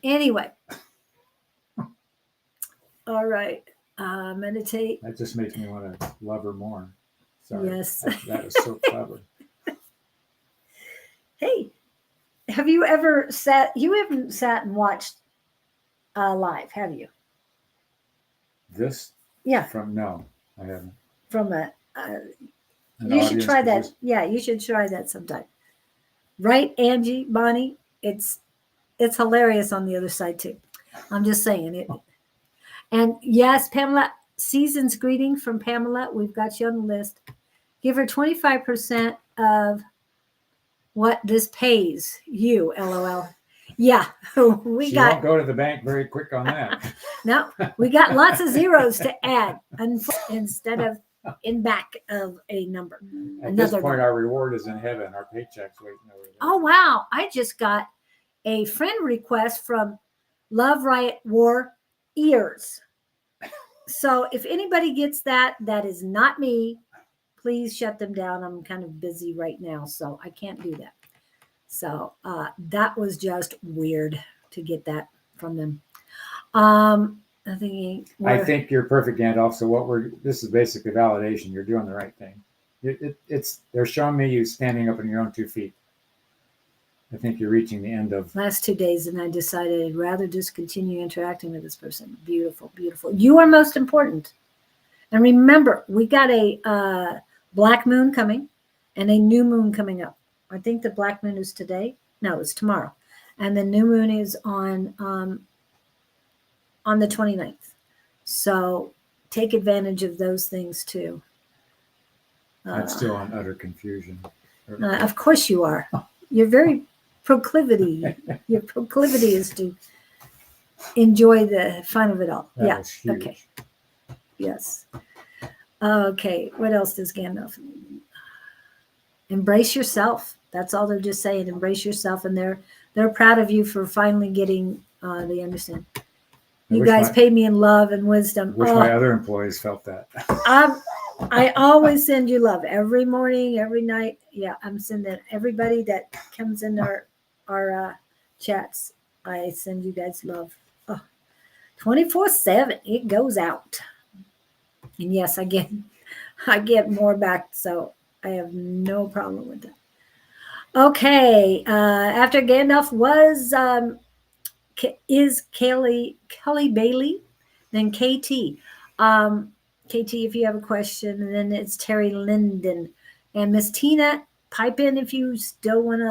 Anyway. All right. Meditate. That just makes me want to love her more. Sorry. Yes. That is so clever. Hey, have you ever you haven't sat and watched live, have you? This? Yeah. No, I haven't. From a, An you should audience try that. position. Yeah, you should try that sometime. Right, Angie, Bonnie? It's hilarious on the other side too. I'm just saying it. And yes, Pamela, season's greeting from Pamela. We've got you on the list. Give her 25% of what this pays you, LOL. Yeah, we She got. won't go to the bank very quick on that. No, we got lots of zeros to add instead of in back of a number. At this Another point, number. our reward is in heaven. Our paycheck's waiting over there. Oh, wow. I just got a friend request from Love Riot War Ears. So if anybody gets that, that is not me. Please shut them down. I'm kind of busy right now, so I can't do that. So that was just weird to get that from them. I think you're perfect, Gandalf. So this is basically validation. You're doing the right thing. They're showing me you standing up on your own 2 feet. I think you're reaching the end of last 2 days, and I decided I'd rather just continue interacting with this person. Beautiful, beautiful. You are most important. And remember, we got a black moon coming and a new moon coming up. I think the black moon is today. No, it's tomorrow. And the new moon is on the 29th. So take advantage of those things too. I'm still on utter confusion. Of course you are. You're very proclivity. Your proclivity is to enjoy the fun of it all. That was huge. Okay. Yes. Okay. What else does Gandalf? Embrace yourself. That's all they're just saying. Embrace yourself, and they're proud of you for finally getting. They understand. You guys pay me in love and wisdom. Wish my other employees felt that. I always send you love every morning, every night. Yeah, I'm sending everybody that comes in our chats. I send you guys love. 24/7. It goes out. And yes, I get more back, so I have no problem with that. Okay, after Gandalf is Kelly Bailey, then KT. KT, if you have a question, and then it's Terry Linden. And Miss Tina, pipe in if you still want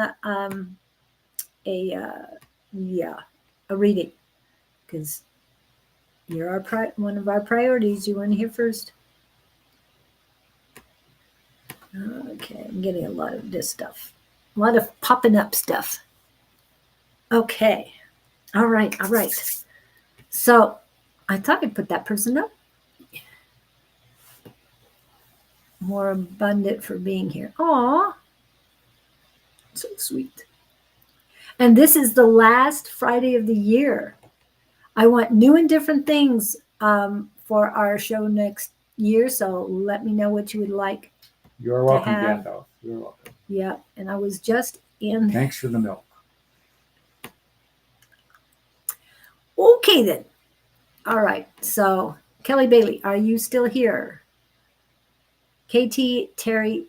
a reading, because you're one of our priorities. You want to hear first. Okay, I'm getting a lot of this stuff. A lot of popping up stuff. Okay. All right. So I thought I'd put that person up. More abundant for being here. Aw. So sweet. And this is the last Friday of the year. I want new and different things for our show next year. So let me know what you would like. You're welcome, Gandalf. You're welcome. Yeah. And I was just in. Thanks for the milk. Okay, then. All right. So, Kelly Bailey, are you still here? KT, Terry.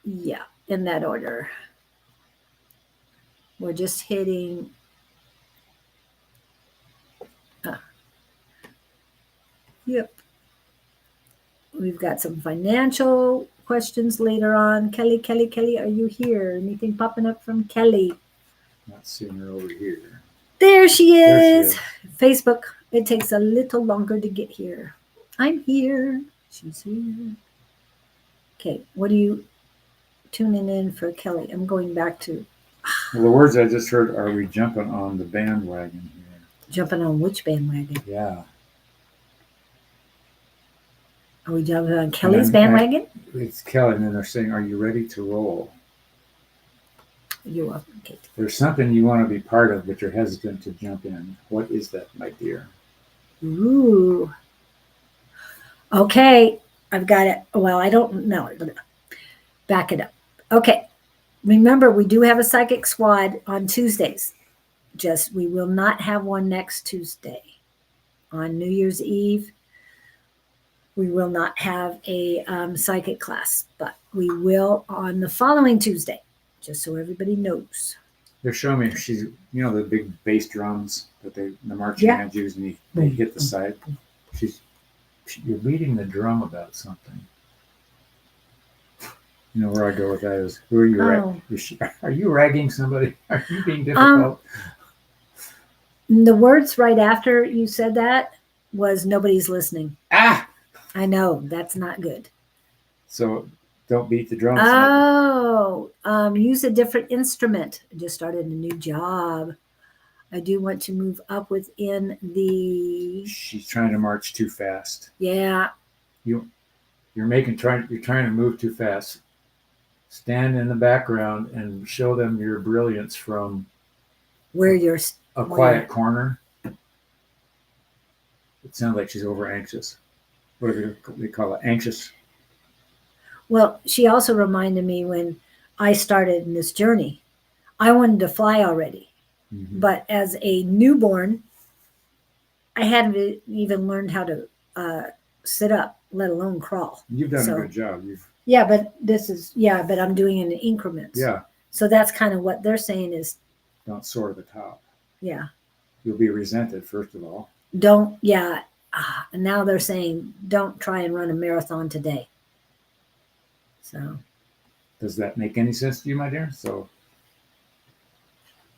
Yeah, in that order. We're just hitting. Yep. We've got some financial questions later on. Kelly, are you here? Anything popping up from Kelly? Not seeing her over here. There she There she is. is. Facebook. It takes a little longer to get here. I'm here. She's here. Okay, what are you tuning in for, Kelly? I'm going back to Well, the words I just heard are we jumping on the bandwagon here? jumping on which bandwagon? Yeah. Are we jumping on Kelly's And I'm- bandwagon? It's Kelly, and then they're saying, are you ready to roll? You're welcome, Kate. There's something you want to be part of, but you're hesitant to jump in. What is that, my dear? Ooh. Okay, I've got it. Well, I don't know. Back it up. Okay. Remember, we do have a psychic squad on Tuesdays. Just we will not have one next Tuesday. On New Year's Eve, we will not have a psychic class, but we will on the following Tuesday, just so everybody knows. They're showing me she's, the big bass drums that the marching Yeah. bands use, and they hit the side. You're beating the drum about something. You know where I go with that is, who are you? Are you ragging somebody? Are you being difficult? The words right after you said that was nobody's listening. Ah! I know that's not good. So don't beat the drums. Oh, use a different instrument. I just started a new job. I do want to move up within the. She's trying to march too fast. Yeah. You're trying to move too fast. Stand in the background and show them your brilliance from where you're a quiet corner. It sounds like she's over anxious. What do they call it? Anxious. Well, she also reminded me when I started in this journey, I wanted to fly already. Mm-hmm. But as a newborn, I hadn't even learned how to sit up, let alone crawl. You've done a good job. But I'm doing it in increments. Yeah. So that's kind of what they're saying is. Don't soar to the top. Yeah. You'll be resented, first of all. Don't, yeah. And now they're saying, don't try and run a marathon today. So. Does that make any sense to you, my dear? So.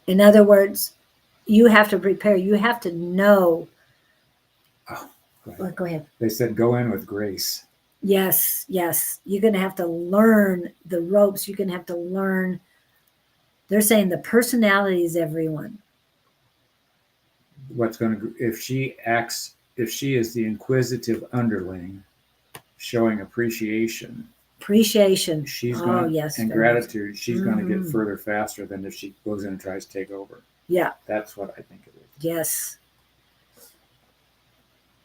In other words, you have to prepare. You have to know. Oh, go ahead. Well, go ahead. They said go in with grace. Yes. You're going to have to learn the ropes. You're going to have to learn. They're saying the personalities, everyone. If she is the inquisitive underling, showing appreciation. She's going and gratitude. She's going to get further faster than if she goes in and tries to take over. Yeah. That's what I think it is. Yes.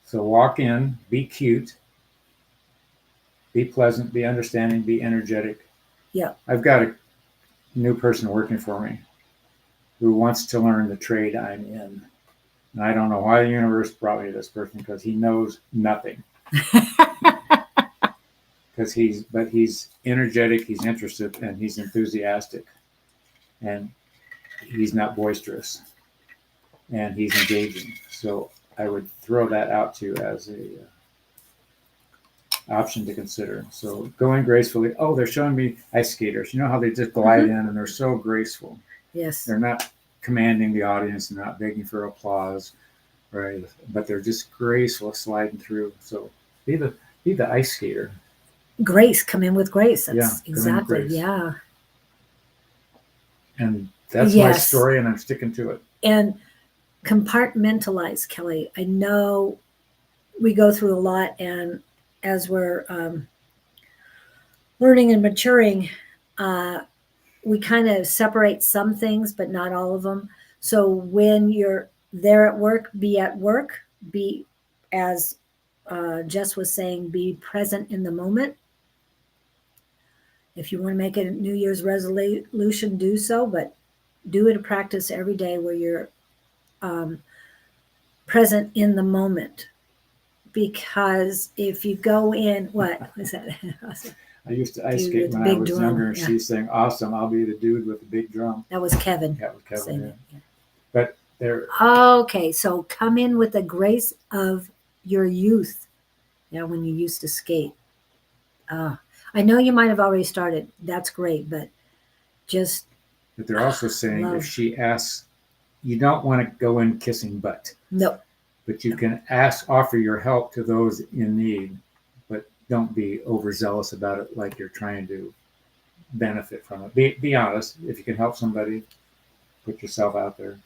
So walk in, be cute, be pleasant, be understanding, be energetic. Yeah. I've got a new person working for me who wants to learn the trade I'm in. And I don't know why the universe brought me this person, because he knows nothing. Because he's energetic, he's interested, and he's enthusiastic, and he's not boisterous, and he's engaging. So I would throw that out to you as a option to consider. So go in gracefully. Oh, they're showing me ice skaters. You know how they just glide in and they're so graceful. Yes. They're not commanding the audience and not begging for applause, right? But they're just graceful sliding through. So be the ice skater. Grace, come in with grace. That's exactly. Grace. Yeah. And that's my story, and I'm sticking to it. And compartmentalize, Kelly. I know we go through a lot, and as we're learning and maturing, we kind of separate some things, but not all of them. So when you're there at work, be as Jess was saying, be present in the moment. If you want to make a New Year's resolution, do so, but do it a practice every day where you're present in the moment. Because if you go in, what was that? I used to ice skate when I was younger, and she's saying, awesome, I'll be the dude with the big drum. That was Kevin. That was Kevin, yeah. But there. Okay, so come in with the grace of your youth. When you used to skate. I know you might have already started. That's great, but just. But they're also saying if she asks you don't want to go in kissing butt, No. but you can offer your help to those in need, but don't be overzealous about it like you're trying to benefit from it. Be honest. If you can help somebody, put yourself out there.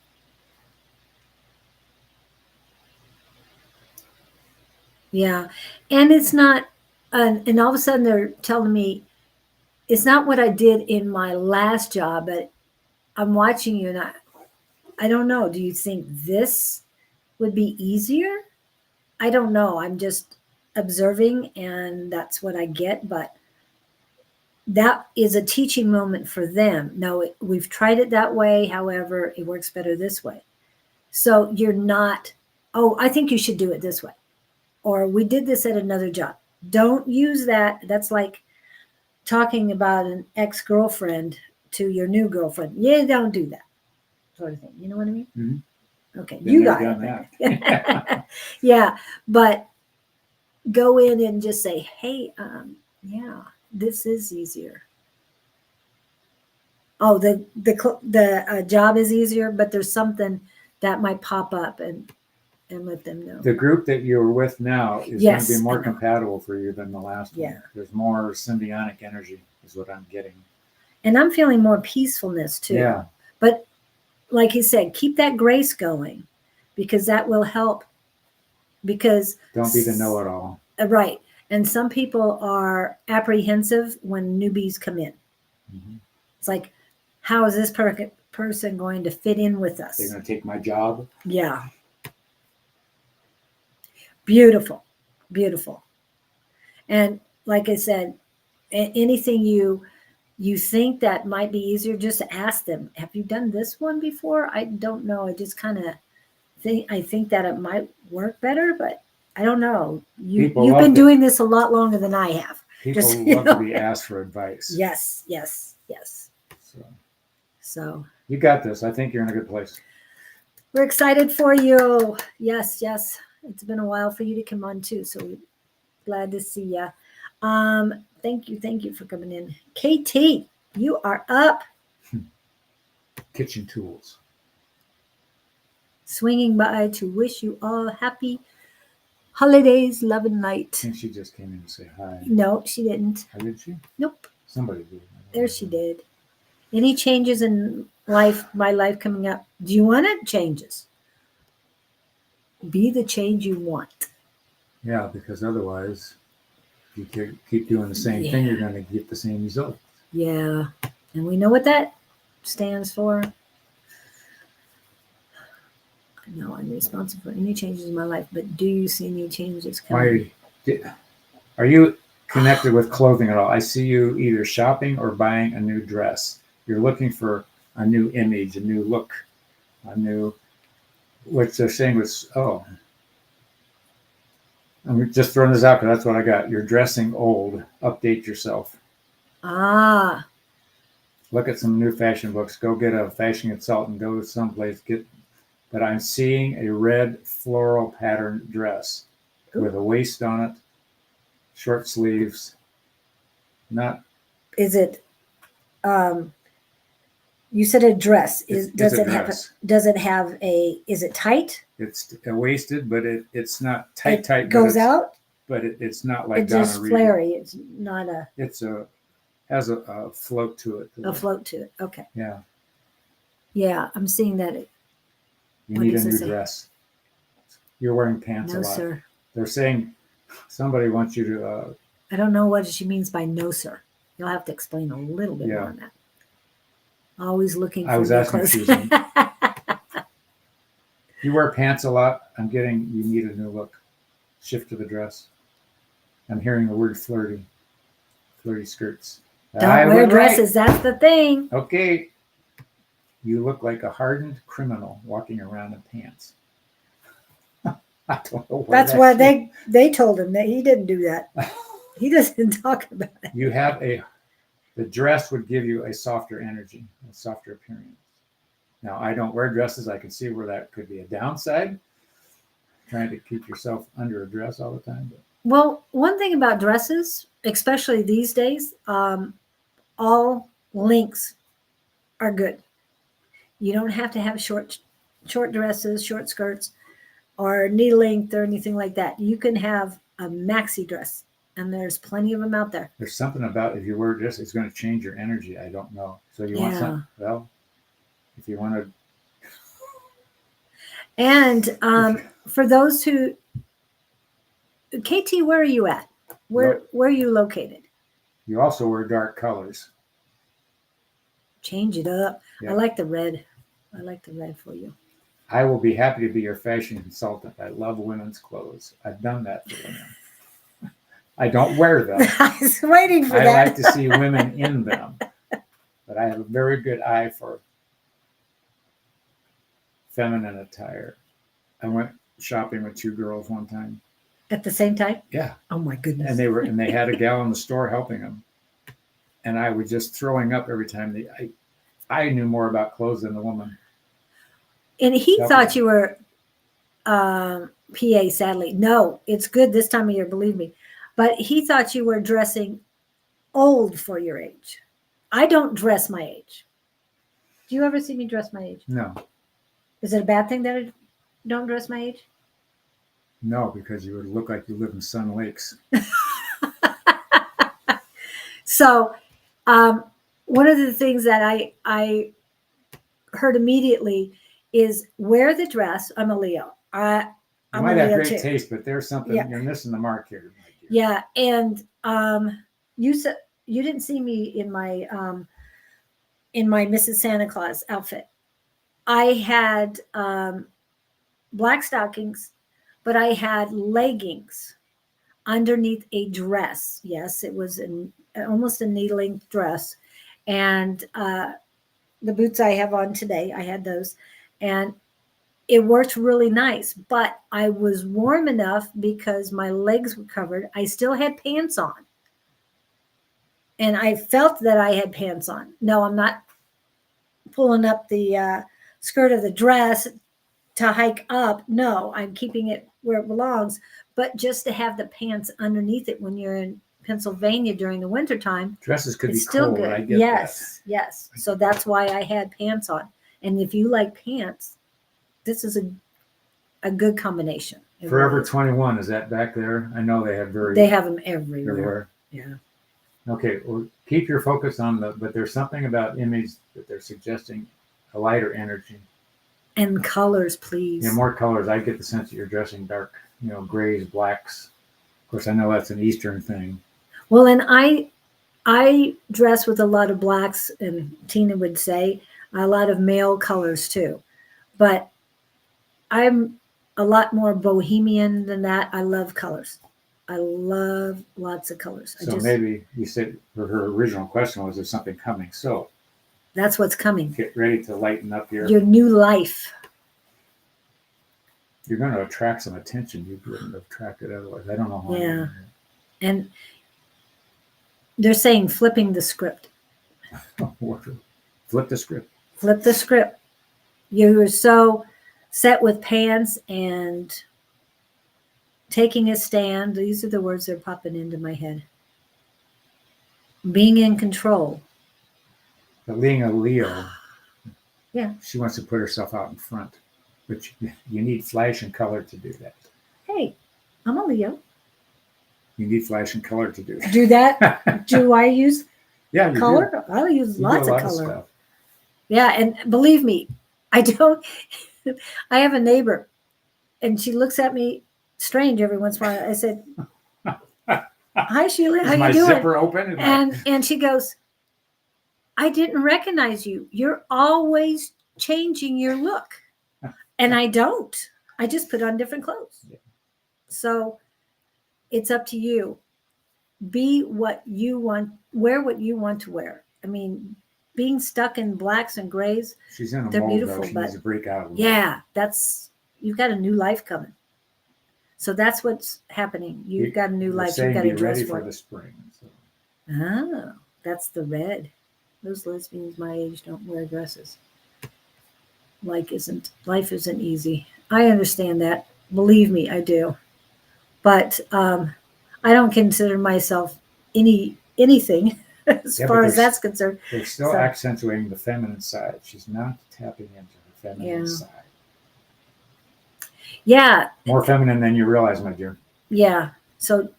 Yeah. And it's not, and all of a sudden they're telling me it's not what I did in my last job, but I'm watching you and I don't know. Do you think this would be easier? I don't know. I'm just observing and that's what I get, but that is a teaching moment for them. No, we've tried it that way. However, it works better this way. So you're not, oh, I think you should do it this way. Or we did this at another job. Don't use that. That's like talking about an ex-girlfriend to your new girlfriend. Yeah, don't do that sort of thing. You know what I mean? Mm-hmm. Okay, Been you there, got done it. that. Yeah, but go in and just say, hey, yeah, this is easier. Oh, the job is easier, but there's something that might pop up and let them know. The group that you're with now is Yes, going to be I more know. compatible for you than the last Yeah. one. There's more symbiotic energy, is what I'm getting. And I'm feeling more peacefulness too. Yeah. But like he said, keep that grace going because that will help. Because Don't be the know-it-all. Right. And some people are apprehensive when newbies come in. Mm-hmm. It's like, how is this person going to fit in with us? They're going to take my job. Yeah. Beautiful. Beautiful. And like I said, anything you think that might be easier, just ask them, have you done this one before? I don't know. I just kind of think that it might work better, but I don't know. You've been doing this a lot longer than I have. People love to be asked for advice. Yes. So you got this. I think you're in a good place. We're excited for you. Yes. It's been a while for you to come on too. So we're glad to see you. Thank you for coming in. KT, you are up. Kitchen tools. Swinging by to wish you all happy holidays, love and light. I think she just came in to say hi. No, she didn't. Oh, did she? Nope. Somebody did. There she did. Any changes in my life coming up? Do you want it? Changes. Be the change you want. Yeah, because otherwise, if you keep doing the same thing, you're going to get the same result. Yeah. And we know what that stands for. No, I'm responsible for any changes in my life, but do you see any changes coming? Are you connected with clothing at all? I see you either shopping or buying a new dress. You're looking for a new image, a new look, what they're saying was, I'm just throwing this out because that's what I got. You're dressing old. Update yourself. Ah. Look at some new fashion books. Go get a fashion consultant. Go to someplace. But I'm seeing a red floral pattern dress with a waist on it, short sleeves. Is it? You said a dress. Does it have a? Is it tight? It's waisted, but it's not tight. It goes out. But it's not like it's just flary. It's not a. Has a float to it. A float to it. Okay. Yeah. Yeah, I'm seeing that. You need a new dress. You're wearing pants a lot. No, sir. They're saying somebody wants you to. I don't know what she means by no, sir. You'll have to explain a little bit more on that. Always looking for I was asking Susan. You wear pants a lot. I'm getting you need a new look. Shift to the dress. I'm hearing the word flirty. Flirty skirts. Don't wear dresses. Right. That's the thing. Okay. You look like a hardened criminal walking around in pants. I don't know. That's why they told him that he didn't do that. He doesn't talk about it. You have the dress would give you a softer energy, a softer appearance. Now, I don't wear dresses. I can see where that could be a downside. Trying to keep yourself under a dress all the time. Well, one thing about dresses, especially these days, all lengths are good. You don't have to have short short dresses, short skirts, or knee length or anything like that. You can have a maxi dress, and there's plenty of them out there. There's something about if you wear this, it's going to change your energy. I don't know. So you want Yeah. something? Well, if you want to, And for those who, KT, where are you at? Where are you located? you also wear dark colors. Change it up. Yeah. I like the red. I like the red for you. I will be happy to be your fashion consultant. I love women's clothes. I've done that for women. I don't wear them. I was waiting for I that. like to see women in them, but I have a very good eye for feminine attire. I went shopping with 2 girls one time. At the same time? Yeah, Oh my goodness. and they had a gal in the store helping them, and I was just throwing up every time. I knew more about clothes than the woman. And he Definitely. thought you were PA, sadly. No, it's good this time of year, believe me. But he thought you were dressing old for your age. I don't dress my age. Do you ever see me dress my age? No, Is it a bad thing that I don't dress my age? no, because you would look like you live in Sun Lakes. So one of the things that I heard immediately is wear the dress. I'm a Leo. You I'm might a have Leo great too. taste, but there's something Yeah. you're missing the mark here. My dear. Yeah, and you said you didn't see me in my Mrs. Santa Claus outfit. I had black stockings, but I had leggings underneath a dress. Yes, it was almost a knee-length dress, and the boots I have on today, I had those, and it worked really nice. But I was warm enough because my legs were covered. I still had pants on, and I felt that I had pants on. No, I'm not pulling up the skirt of the dress to hike up. No, I'm keeping it where it belongs. But just to have the pants underneath it when you're in Pennsylvania during the wintertime, Dresses could it's be still cold. good. I get Yes, yes. So that's why I had pants on. And if you like pants, this is a good combination. that. It Forever really is. 21, is that back there? I know they have They have them everywhere. everywhere. Yeah. Okay, well, keep your focus on but there's something about image that they're suggesting a lighter energy. And colors, please. Yeah, more colors. I get the sense that you're dressing dark, grays, blacks. Of course, I know that's an Eastern thing. Well, and I dress with a lot of blacks, and Tina would say a lot of male colors too. But I'm a lot more bohemian than that. I love colors. I love lots of colors. So maybe you said her original question was, "Is something coming?" So That's what's coming. get ready to lighten up your new life. You're going to attract some attention you wouldn't have attracted otherwise. I don't know why. Yeah. And they're saying flipping the script. Flip the script. Flip the script. You were so set with pants and taking a stand. These are the words that are popping into my head. Being in control. But being a Leo, Yeah. she wants to put herself out in front. But you need flash and color to do that. Hey, I'm a Leo. You need flash and color to do that. Do that? Do I use Yeah, you color? do. I use You lots do a of lot color. stuff. Yeah, and believe me, I don't. I have a neighbor, and she looks at me strange every once in a while. I said, "Hi, Sheila, Is how my you doing?" zipper open? And she goes, "I didn't recognize you. You're always changing your look," and I don't. I just put on different clothes. Yeah. So it's up to you. Be what you want. Wear what you want to wear. I mean, being stuck in blacks and grays, She's in a they're mold, beautiful, though. She but needs to break out a little. yeah, you've got a new life coming. So that's what's happening. You've got a new They're life. You've saying got to be dress ready for for the it. spring. So. Oh, that's the red. Those lesbians my age don't wear dresses. Life isn't easy. I understand that. Believe me, I do. But I don't consider myself anything as Yeah, far but as there's- that's concerned. They're still So- accentuating the feminine side. She's not tapping into her feminine Yeah. side. Yeah. More feminine than you realize, my dear. Yeah. So,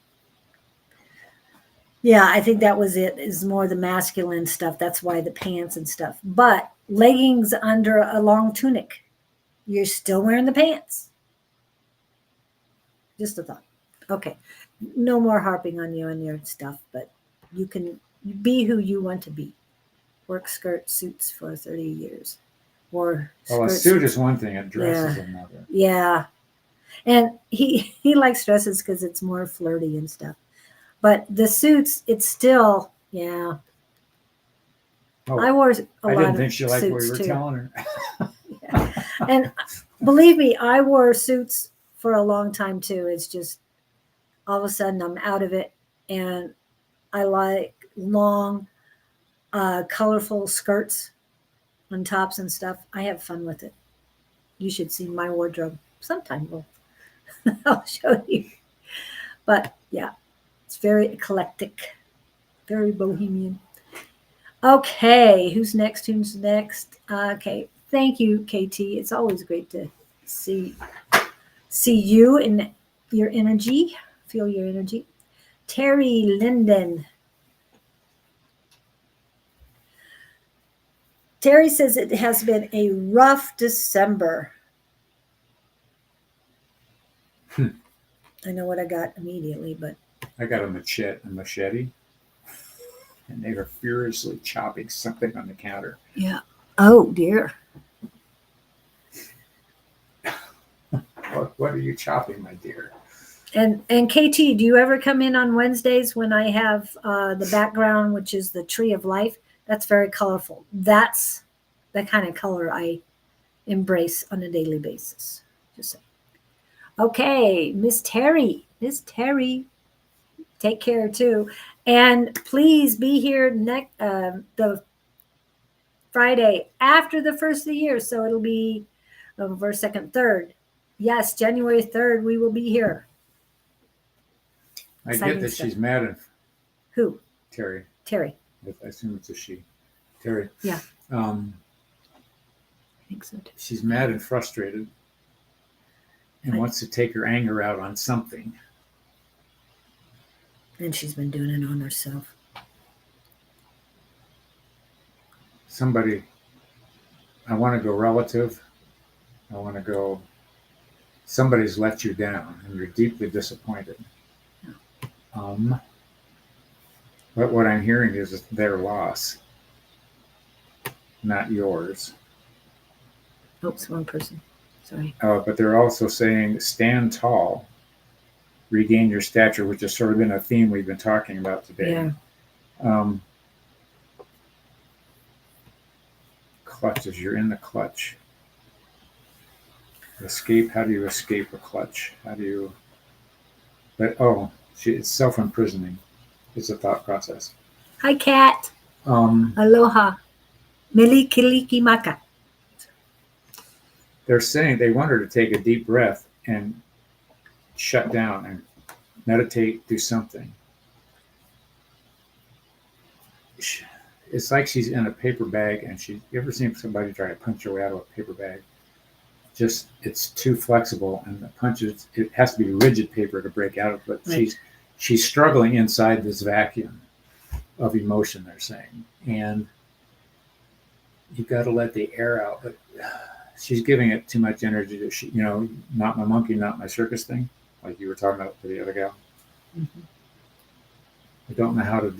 yeah, I think that was it, is more the masculine stuff. That's why the pants and stuff. But leggings under a long tunic, you're still wearing the pants. Just a thought. Okay. No more harping on you and your stuff, but you can be who you want to be. Work skirt suits for 30 years. Or Well, a skirt suit suits. is one thing, a dress is Yeah. another. Yeah. And he likes dresses because it's more flirty and stuff. But the suits, it's still, yeah. Oh, I wore a I lot didn't of think she liked what suits you were too. telling her. Yeah. And believe me, I wore suits for a long time too. It's just all of a sudden I'm out of it, and I like long, colorful skirts on tops and stuff. I have fun with it. You should see my wardrobe sometime. I'll show you. But yeah, it's very eclectic, very bohemian. Okay, who's next? Who's next? Okay, thank you, KT. It's always great to see you and your energy. Feel your energy. Terry Linden. Terry says it has been a rough December. I know what I got immediately, but I got a machete, and they were furiously chopping something on the counter. yeah. Oh dear. What are you chopping, my dear? And KT, do you ever come in on Wednesdays when I have the background, which is the tree of life? That's very colorful. That's the kind of color I embrace on a daily basis. Just saying. Okay, Miss Terry. Miss Terry, take care too, and please be here next the Friday after the first of the year. So it'll be first, second, third. Yes, January 3rd. We will be here. I Exciting get that stuff. she's mad at Who? Terry. Terry. I assume it's a she. Terry. Yeah. I think so too. She's mad and frustrated and wants to take her anger out on something. And she's been doing it on herself. Somebody, I want to go relative. I want to go, somebody's let you down and you're deeply disappointed. But what I'm hearing is their loss, not yours. Oh, it's one person. Sorry. But they're also saying stand tall, regain your stature, which has sort of been a theme we've been talking about today. Yeah. Clutches, you're in the clutch. Escape, how do you escape a clutch? How do you, but it's self-imprisoning. It's a thought process. Hi, Kat. Aloha. Melikiliki maka. They're saying they want her to take a deep breath and shut down and meditate, do something. It's like she's in a paper bag, and you ever seen somebody try to punch her way out of a paper bag? Just, it's too flexible, and the punches, it has to be rigid paper to break out of, but right. She's struggling inside this vacuum of emotion, they're saying. And you got to let the air out, but she's giving it too much energy to, not my monkey, not my circus thing, like you were talking about with the other gal. Mm-hmm. I don't know how to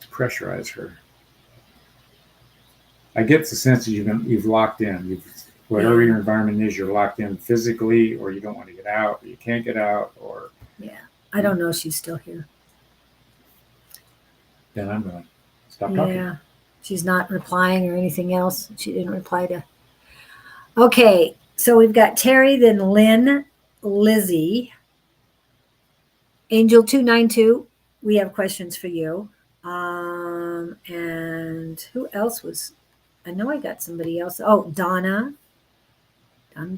pressurize her. I get the sense that you've locked in. Whatever your environment is, you're locked in physically, or you don't want to get out, or you can't get out, or yeah. I don't know if she's still here. Then I'm going to stop talking. Yeah. She's not replying or anything else. She didn't reply to. Okay, so we've got Terry, then Lynn, Lizzie, Angel 292. We have questions for you. And who else was? I know I got somebody else. Oh, Donna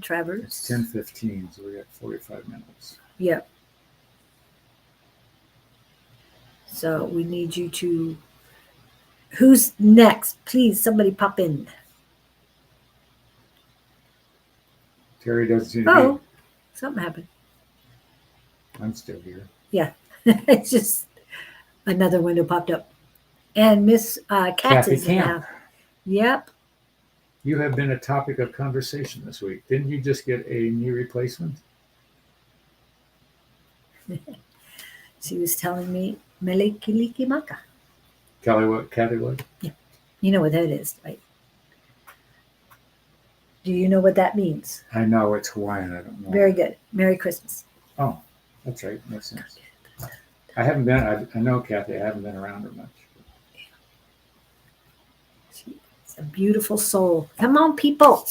Travers. It's 10:15, so we got 45 minutes. Yep. So we need you to. Who's next? Please, somebody pop in. Carrie doesn't seem to Oh, something happened. be. I'm still here. Yeah, it's just another window popped up. And Miss Katz Kathy is in the Camp, house. Yep. you have been a topic of conversation this week. Didn't you just get a knee replacement? She was telling me Melikilikimaka. Kathy what? You know what that is, right? Do you know what that means? I know it's Hawaiian. I don't know. Very good. Merry Christmas. Oh, that's right. Makes sense. I haven't been. I know Kathy. I haven't been around her much. She's a beautiful soul. Come on, people.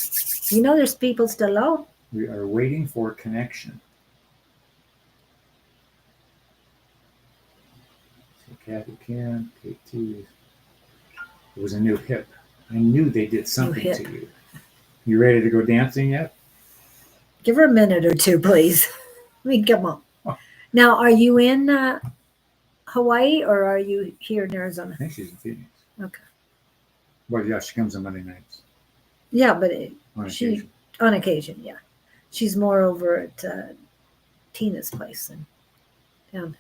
You know there's people still low. We are waiting for connection. So Kathy Camp, KT. It was a new hip. I knew they did something hip. to you. You ready to go dancing yet? Give her a minute or two, please. I mean, come on. Oh. Now, are you in Hawaii or are you here in I Arizona? think she's in Phoenix. Okay. Well, yeah, she comes on Monday nights Yeah, but on she, occasion. on occasion, yeah. She's more over at Tina's place than down.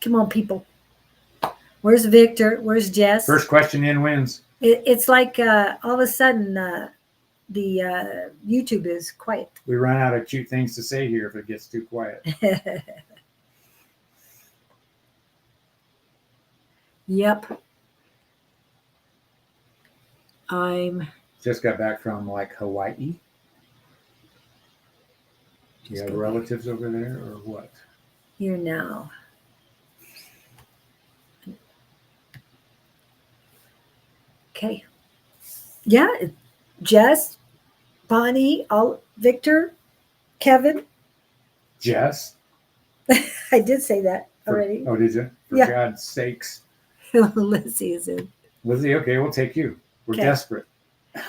Come on, people. Where's Victor? Where's Jess? First question in wins. It's like all of a sudden the YouTube is quiet. We run out of cute things to say here if it gets too quiet. Yep. I'm Just got back from like Hawaii. Do you have relatives over there or what? here now. Okay. Yeah, Jess, Bonnie, Victor, Kevin. Jess? I did say that already. Oh, did you? For Yeah. God's sakes. Lizzie is in. Lizzie, okay, we'll take you. We're Okay. desperate.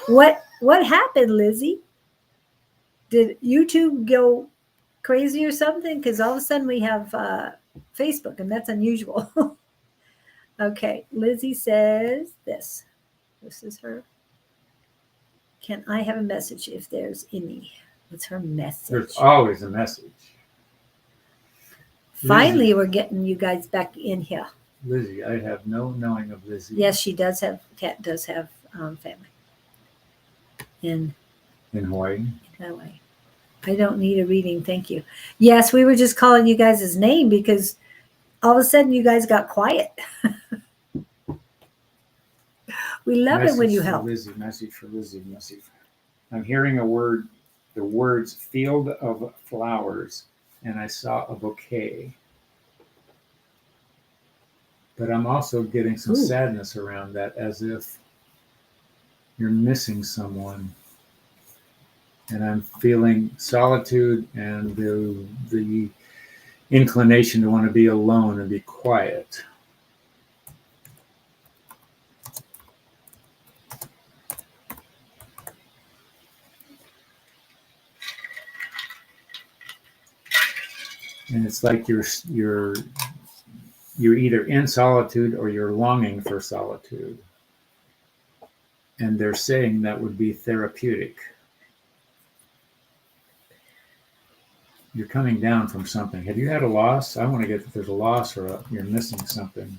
What happened, Lizzie? Did YouTube go crazy or something? Because all of a sudden we have Facebook, and that's unusual. Okay, Lizzie says this. This is her. Can I have a message if there's any? What's her message? There's always a message. Finally, we're getting you guys back in here. Lizzie, I have no knowing of Lizzie. Yes, she does have. Kat does have family in In Hawaii. I don't need a reading, thank you. Yes, we were just calling you guys' name because all of a sudden you guys got quiet. We love it when you help. Message for Lizzie. I'm hearing a word, the words field of flowers, and I saw a bouquet. But I'm also getting some Ooh. sadness around that, as if you're missing someone. And I'm feeling solitude and the inclination to want to be alone and be quiet. And it's like you're either in solitude or you're longing for solitude. And they're saying that would be therapeutic. You're coming down from something. Have you had a loss? I want to get if there's a loss or you're missing something.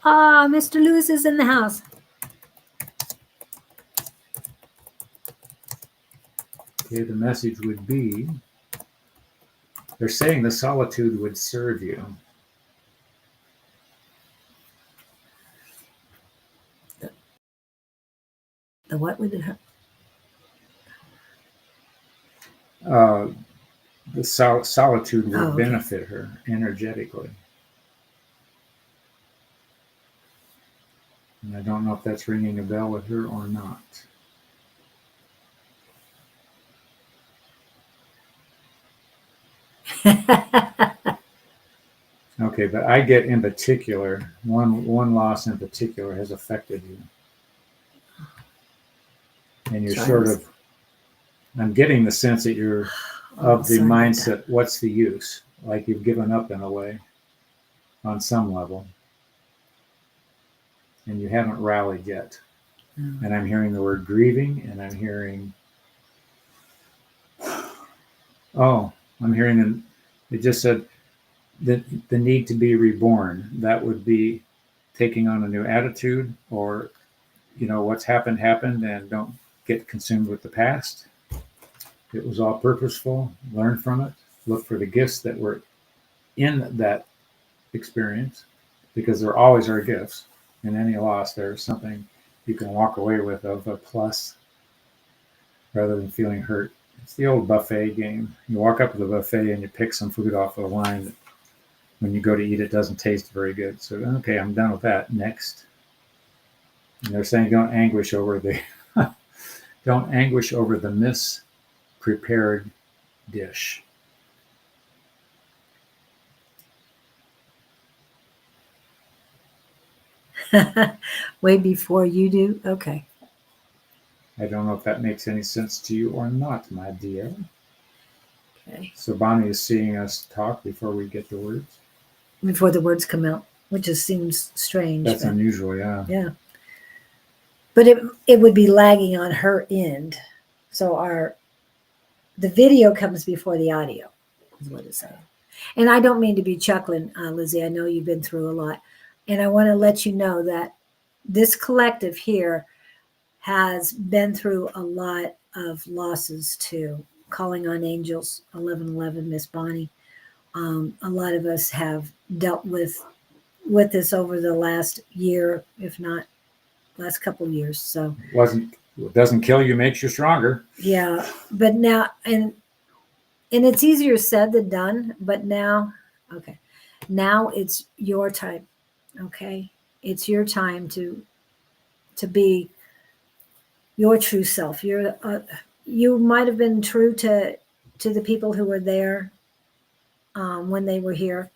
Mr. Lewis is in the house. Okay, the message would be, they're saying the solitude would serve you. The what would it hurt? The solitude would okay. benefit her energetically. And I don't know if that's ringing a bell with her or not. Okay, but I get in particular, one loss in particular has affected you. And you're sort of, I'm getting the sense that you're of the mindset, what's the use? Like you've given up in a way, on some level. And you haven't rallied yet. And I'm hearing the word grieving, and I'm hearing, I'm hearing, it just said the need to be reborn. That would be taking on a new attitude, or, what's happened, and don't get consumed with the past. It was all purposeful. Learn from it. Look for the gifts that were in that experience, because there always are gifts. In any loss, there's something you can walk away with of a plus, rather than feeling hurt. It's the old buffet game. You walk up to the buffet and you pick some food off of the line that when you go to eat, it doesn't taste very good. So, okay, I'm done with that. Next. And they're saying don't anguish over the don't anguish over the misprepared dish. Way before you do? Okay. I don't know if that makes any sense to you or not, my dear. Okay. So Bonnie is seeing us talk before we get the words. Before the words come out, which just seems strange. That's unusual, yeah. Yeah. But it would be lagging on her end. So the video comes before the audio, is what it's saying. And I don't mean to be chuckling, Lizzie. I know you've been through a lot. And I want to let you know that this collective here has been through a lot of losses too. Calling on Angels, 1111, Miss Bonnie. A lot of us have dealt with this over the last year, if not last couple of years. So What doesn't kill you makes you stronger. yeah, but now and it's easier said than done. But now, okay, now it's your time. Okay, it's your time to be your true self. You might have been true to the people who were there when they were here,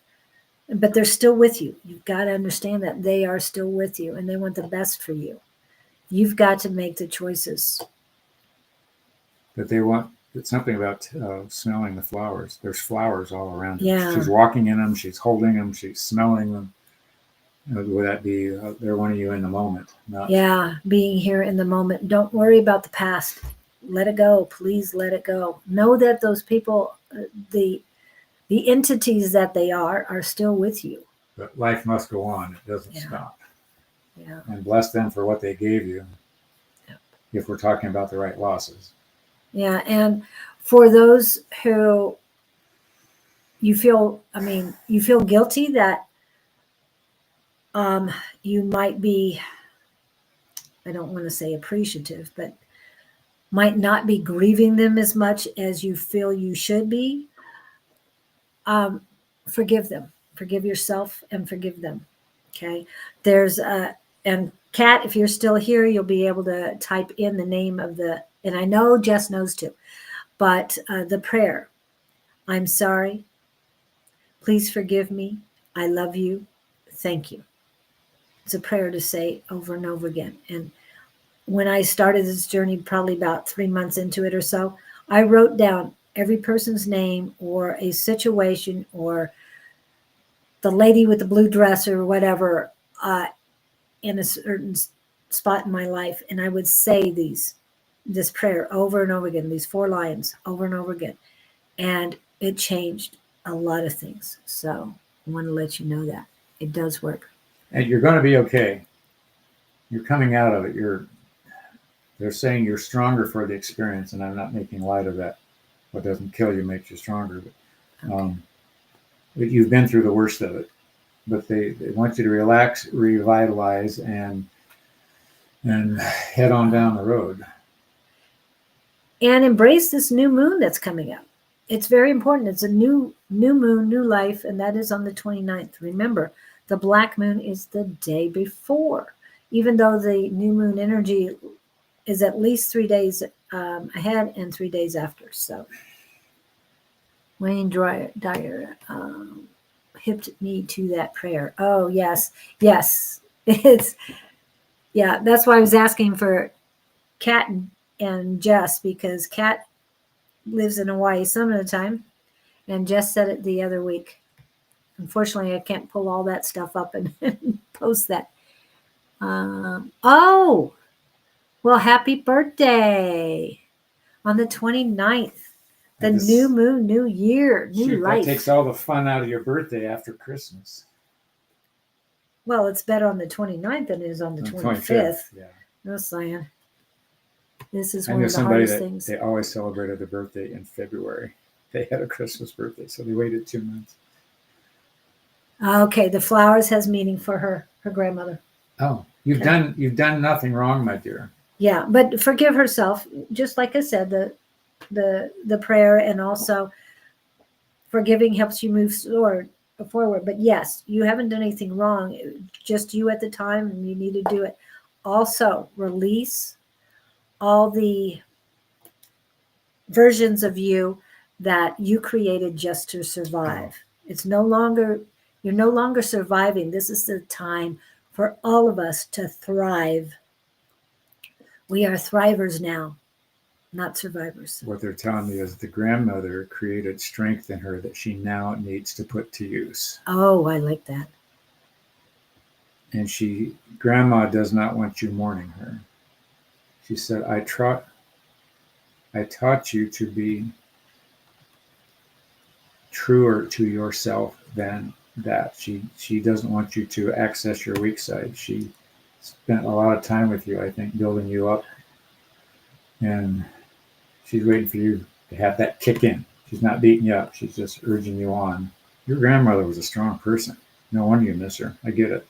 but they're still with you. You've got to understand that they are still with you and they want the best for you. You've got to make the choices. But they want, it's something about smelling the flowers. There's flowers all around her. Yeah. She's walking in them, she's holding them, she's smelling them. Would that be they're wanting you in the moment? Not Yeah, being here in the moment. Don't worry about the past. Let it go. Please let it go. Know that those people, the entities that they are still with you. But life must go on. It doesn't Yeah. stop. Yeah. And bless them for what they gave you. Yep. If we're talking about the right losses. Yeah, and for those who you feel guilty that you might be, I don't want to say appreciative, but might not be grieving them as much as you feel you should be. Forgive them. Forgive yourself and forgive them. Okay. And Kat, if you're still here, you'll be able to type in the name of and I know Jess knows too, but the prayer. I'm sorry. Please forgive me. I love you. Thank you. It's a prayer to say over and over again. And when I started this journey, probably about 3 months into it or so, I wrote down every person's name or a situation or the lady with the blue dress or whatever in a certain spot in my life. And I would say this prayer over and over again, these 4 lines over and over again. And it changed a lot of things. So I want to let you know that it does work. And you're going to be okay. You're coming out of it. They're saying you're stronger for the experience, and I'm not making light of that. What doesn't kill you makes you stronger. But, but you've been through the worst of it. But they want you to relax, revitalize, and head on down the road. And embrace this new moon that's coming up. It's very important. It's a new moon, new life, and that is on the 29th. Remember, the black moon is the day before, even though the new moon energy is at least 3 days ahead and 3 days after. So Wayne Dyer hipped me to that prayer. Oh, yes. That's why I was asking for Kat and Jess, because Kat lives in Hawaii some of the time, and Jess said it the other week. Unfortunately, I can't pull all that stuff up and post that. Well, happy birthday on the 29th. The new moon, new year, new shoot, life. that takes all the fun out of your birthday after Christmas. Well, it's better on the 29th than it is on the 25th. Yeah. No, saying. This is I one knew of the somebody hardest that things. they always celebrated their birthday in February. They had a Christmas birthday, so they waited 2 months. Okay, the flowers has meaning for her grandmother. Oh, you've done nothing wrong, my dear. Yeah, but forgive herself, just like I said, the prayer, and also forgiving helps you move forward. But yes, you haven't done anything wrong. Just you at the time, and you need to do it. Also, release all the versions of you that you created just to survive. It's no longer, you're no longer surviving. This is the time for all of us to thrive. We are thrivers now, not survivors. What they're telling me is the grandmother created strength in her that she now needs to put to use. Oh, I like that. And grandma does not want you mourning her. She said, I taught you to be truer to yourself than that. She doesn't want you to access your weak side. She spent a lot of time with you, I think, building you up. And she's waiting for you to have that kick in. She's not beating you up. She's just urging you on. Your grandmother was a strong person. No wonder you miss her. I get it.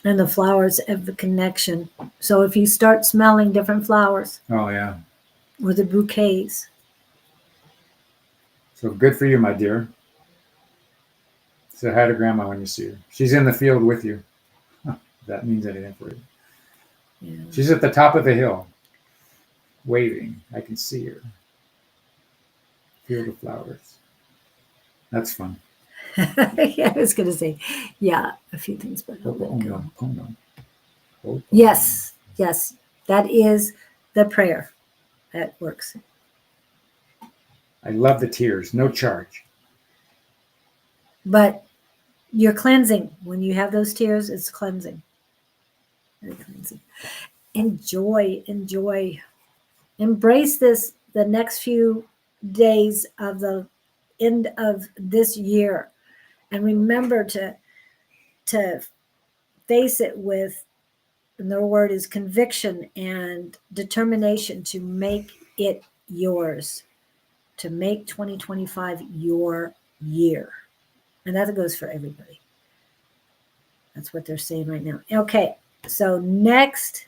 And the flowers have the connection. So if you start smelling different flowers. Oh, yeah. Or the bouquets. So good for you, my dear. Say hi to grandma when you see her. She's in the field with you. If that means anything for you. Yeah. She's at the top of the hill, waving. I can see her. Field of flowers. That's fun. Yeah, I was going to say, yeah, a few things, but I'll let go. Yes, that is the prayer that works. I love the tears, no charge. But you're cleansing. When you have those tears, it's cleansing. Very cleansing. Enjoy. Embrace this, the next few days of the end of this year. And remember to face it with, and the word is conviction and determination to make it yours, to make 2025 your year. And that goes for everybody. That's what they're saying right now. Okay, so next,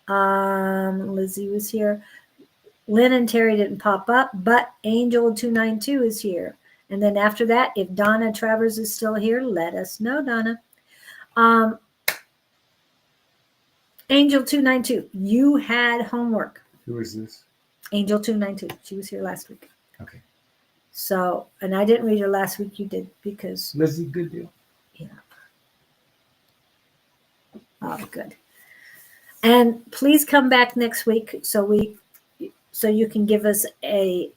Lizzie was here. Lynn and Terry didn't pop up, but Angel 292 is here. And then after that, if Donna Travers is still here, let us know, Donna. Angel 292, you had homework. Who is this? Angel 292. She was here last week. Okay. So, and I didn't read her last week. You did because. Lizzie, good deal. Yeah. Oh, good. And please come back next week so you can give us an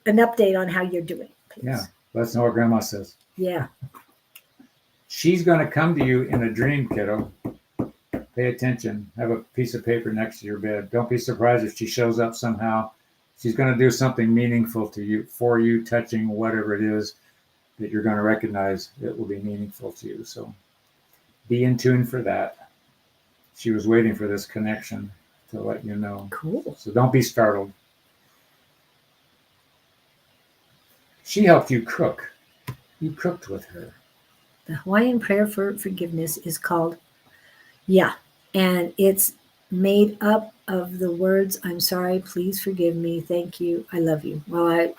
update on how you're doing. Please. Yeah. Let us know what grandma says. Yeah. She's going to come to you in a dream, kiddo. Pay attention. Have a piece of paper next to your bed. Don't be surprised if she shows up somehow. She's going to do something meaningful to you, for you, touching whatever it is that you're going to recognize that will be meaningful to you. So be in tune for that. She was waiting for this connection to let you know. Cool. So don't be startled. She helped you cook. You cooked with her. The Hawaiian prayer for forgiveness is called, and it's made up of the words, I'm sorry, please forgive me, thank you, I love you. Well,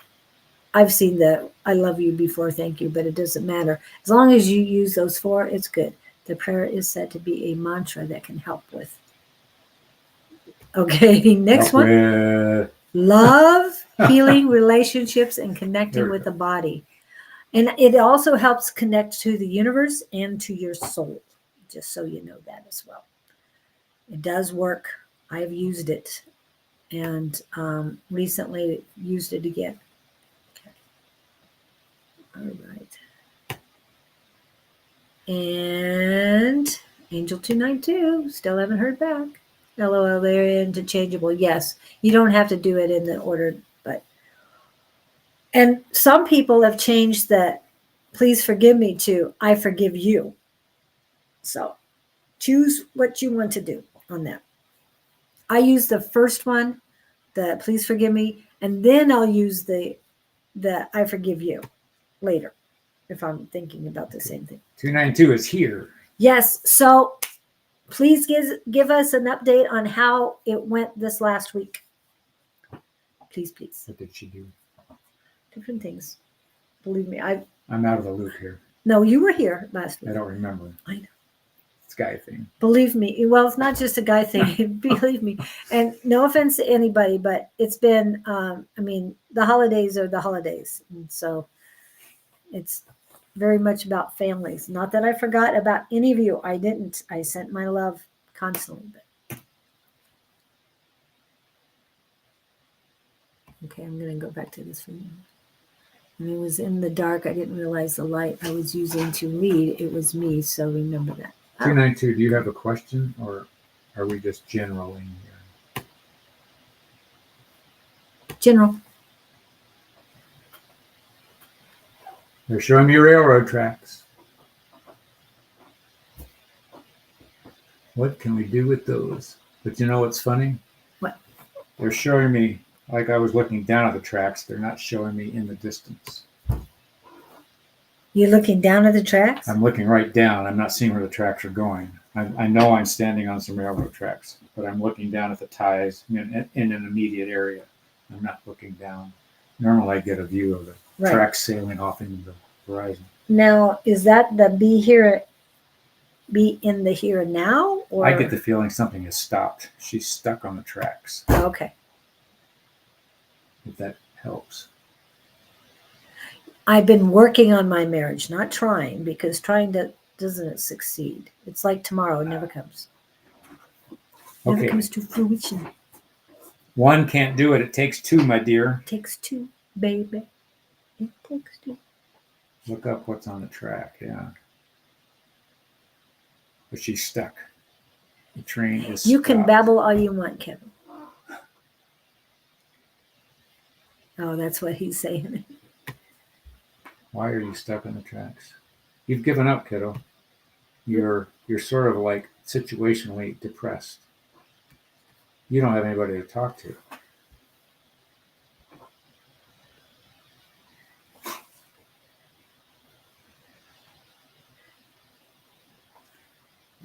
I've seen the I love you before thank you, but it doesn't matter. As long as you use those four, it's good. The prayer is said to be a mantra that can help with. Okay, next one. Love, healing, relationships, and connecting with the body. And it also helps connect to the universe and to your soul, just so you know that as well. It does work. I've used it and recently used it again. Okay. All right. And Angel 292, still haven't heard back. LOL, they're interchangeable. Yes, you don't have to do it in the order, but and some people have changed the please forgive me to I forgive you. So choose what you want to do on that. I use the first one, the please forgive me, and then I'll use the I forgive you later if I'm thinking about the same thing. 292 is here. Yes. So please give us an update on how it went this last week. Please, please. What did she do? Different things. Believe me, I'm out of the loop here. no, you were here last week. I don't remember. I know. It's a guy thing. Believe me. Well, it's not just a guy thing. Believe me. And no offense to anybody, but it's been. I mean, the holidays are the holidays, and so it's very much about families. Not that I forgot about any of you. I didn't. I sent my love constantly. But. Okay, I'm going to go back to this for you. When it was in the dark, I didn't realize the light I was using to read. It was me, so remember that. 292, do you have a question, or are we just generaling here? General. They're showing me railroad tracks. What can we do with those? But you know what's funny? What? They're showing me, like I was looking down at the tracks, they're not showing me in the distance. You're looking down at the tracks? I'm looking right down. I'm not seeing where the tracks are going. I know I'm standing on some railroad tracks, but I'm looking down at the ties in an immediate area. I'm not looking down. Normally I get a view of the tracks sailing off into the horizon. Now, is that the be in the here and now? Or? I get the feeling something has stopped. She's stuck on the tracks. Okay. If that helps. I've been working on my marriage, not trying, because trying doesn't succeed. It's like tomorrow, it never comes. Never comes to fruition. One can't do it. It takes two, my dear. It takes two, baby. It takes two. Look up what's on the track, yeah. But she's stuck. The train is You can stopped. babble all you want, Kevin. Oh, that's what he's saying. Why are you stuck in the tracks? You've given up, kiddo. You're sort of like situationally depressed. You don't have anybody to talk to.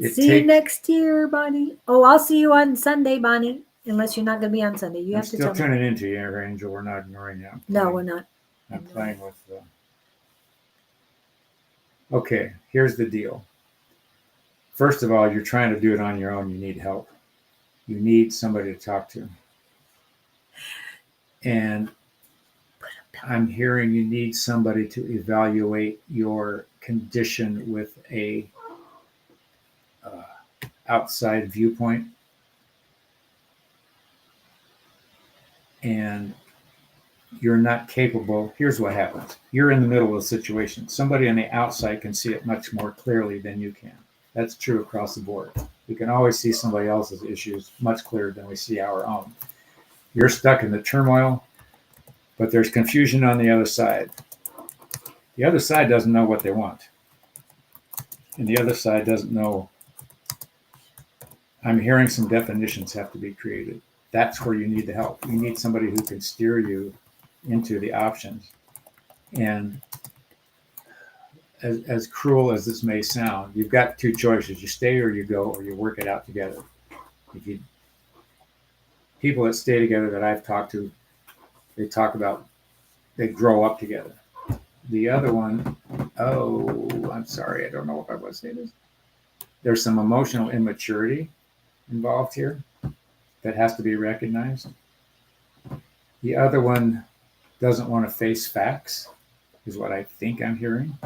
See you next year, Bonnie. Oh, I'll see you on Sunday, Bonnie. Unless you're not going to be on Sunday. You have to tell me. Still tuning into you, Angel. We're not ignoring you. No, we're not. I'm playing with Okay, here's the deal. First of all, you're trying to do it on your own. You need help. You need somebody to talk to. And I'm hearing you need somebody to evaluate your condition with a outside viewpoint. And you're not capable. Here's what happens. You're in the middle of a situation. Somebody on the outside can see it much more clearly than you can. That's true across the board. We can always see somebody else's issues much clearer than we see our own. You're stuck in the turmoil, but there's confusion on the other side. The other side doesn't know what they want. And the other side doesn't know. I'm hearing some definitions have to be created. That's where you need the help. You need somebody who can steer you into the options. And as cruel as this may sound, you've got two choices. You stay or you go, or you work it out together. People that stay together that I've talked to, they talk about they grow up together. The other one, I'm sorry, I don't know if I want to say this. There's some emotional immaturity involved here that has to be recognized. The other one doesn't want to face facts, is what I think I'm hearing.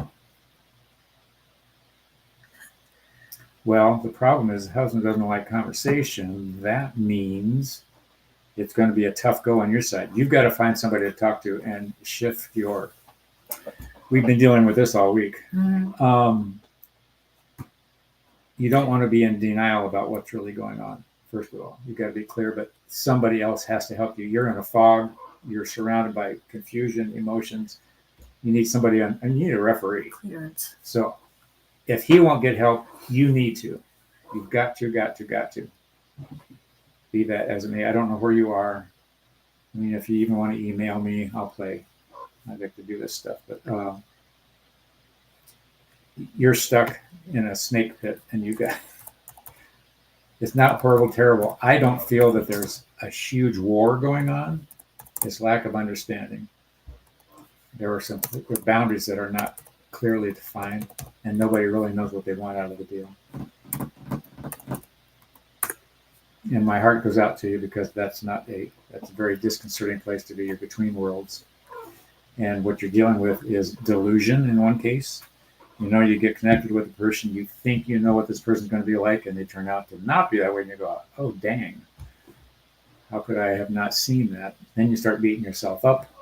Well, the problem is the husband doesn't like conversation. That means it's going to be a tough go on your side. You've got to find somebody to talk to and shift your... We've been dealing with this all week. Mm-hmm. You don't want to be in denial about what's really going on. First of all, you got to be clear, but somebody else has to help you. You're in a fog. You're surrounded by confusion, emotions. You need somebody and you need a referee. Clearance. So if he won't get help, you need to. You've got to. Be that as it may. I don't know where you are. I mean, if you even want to email me, I'll play. I like to do this stuff, but you're stuck in a snake pit, and you got. It's not horrible, terrible. I don't feel that there's a huge war going on. It's lack of understanding. There are some boundaries that are not clearly defined, and nobody really knows what they want out of the deal. And my heart goes out to you because that's a very disconcerting place to be. You're between worlds. And what you're dealing with is delusion in one case. You get connected with a person, you think you know what this person's going to be like, and they turn out to not be that way, and you go, oh, dang. How could I have not seen that? Then you start beating yourself up.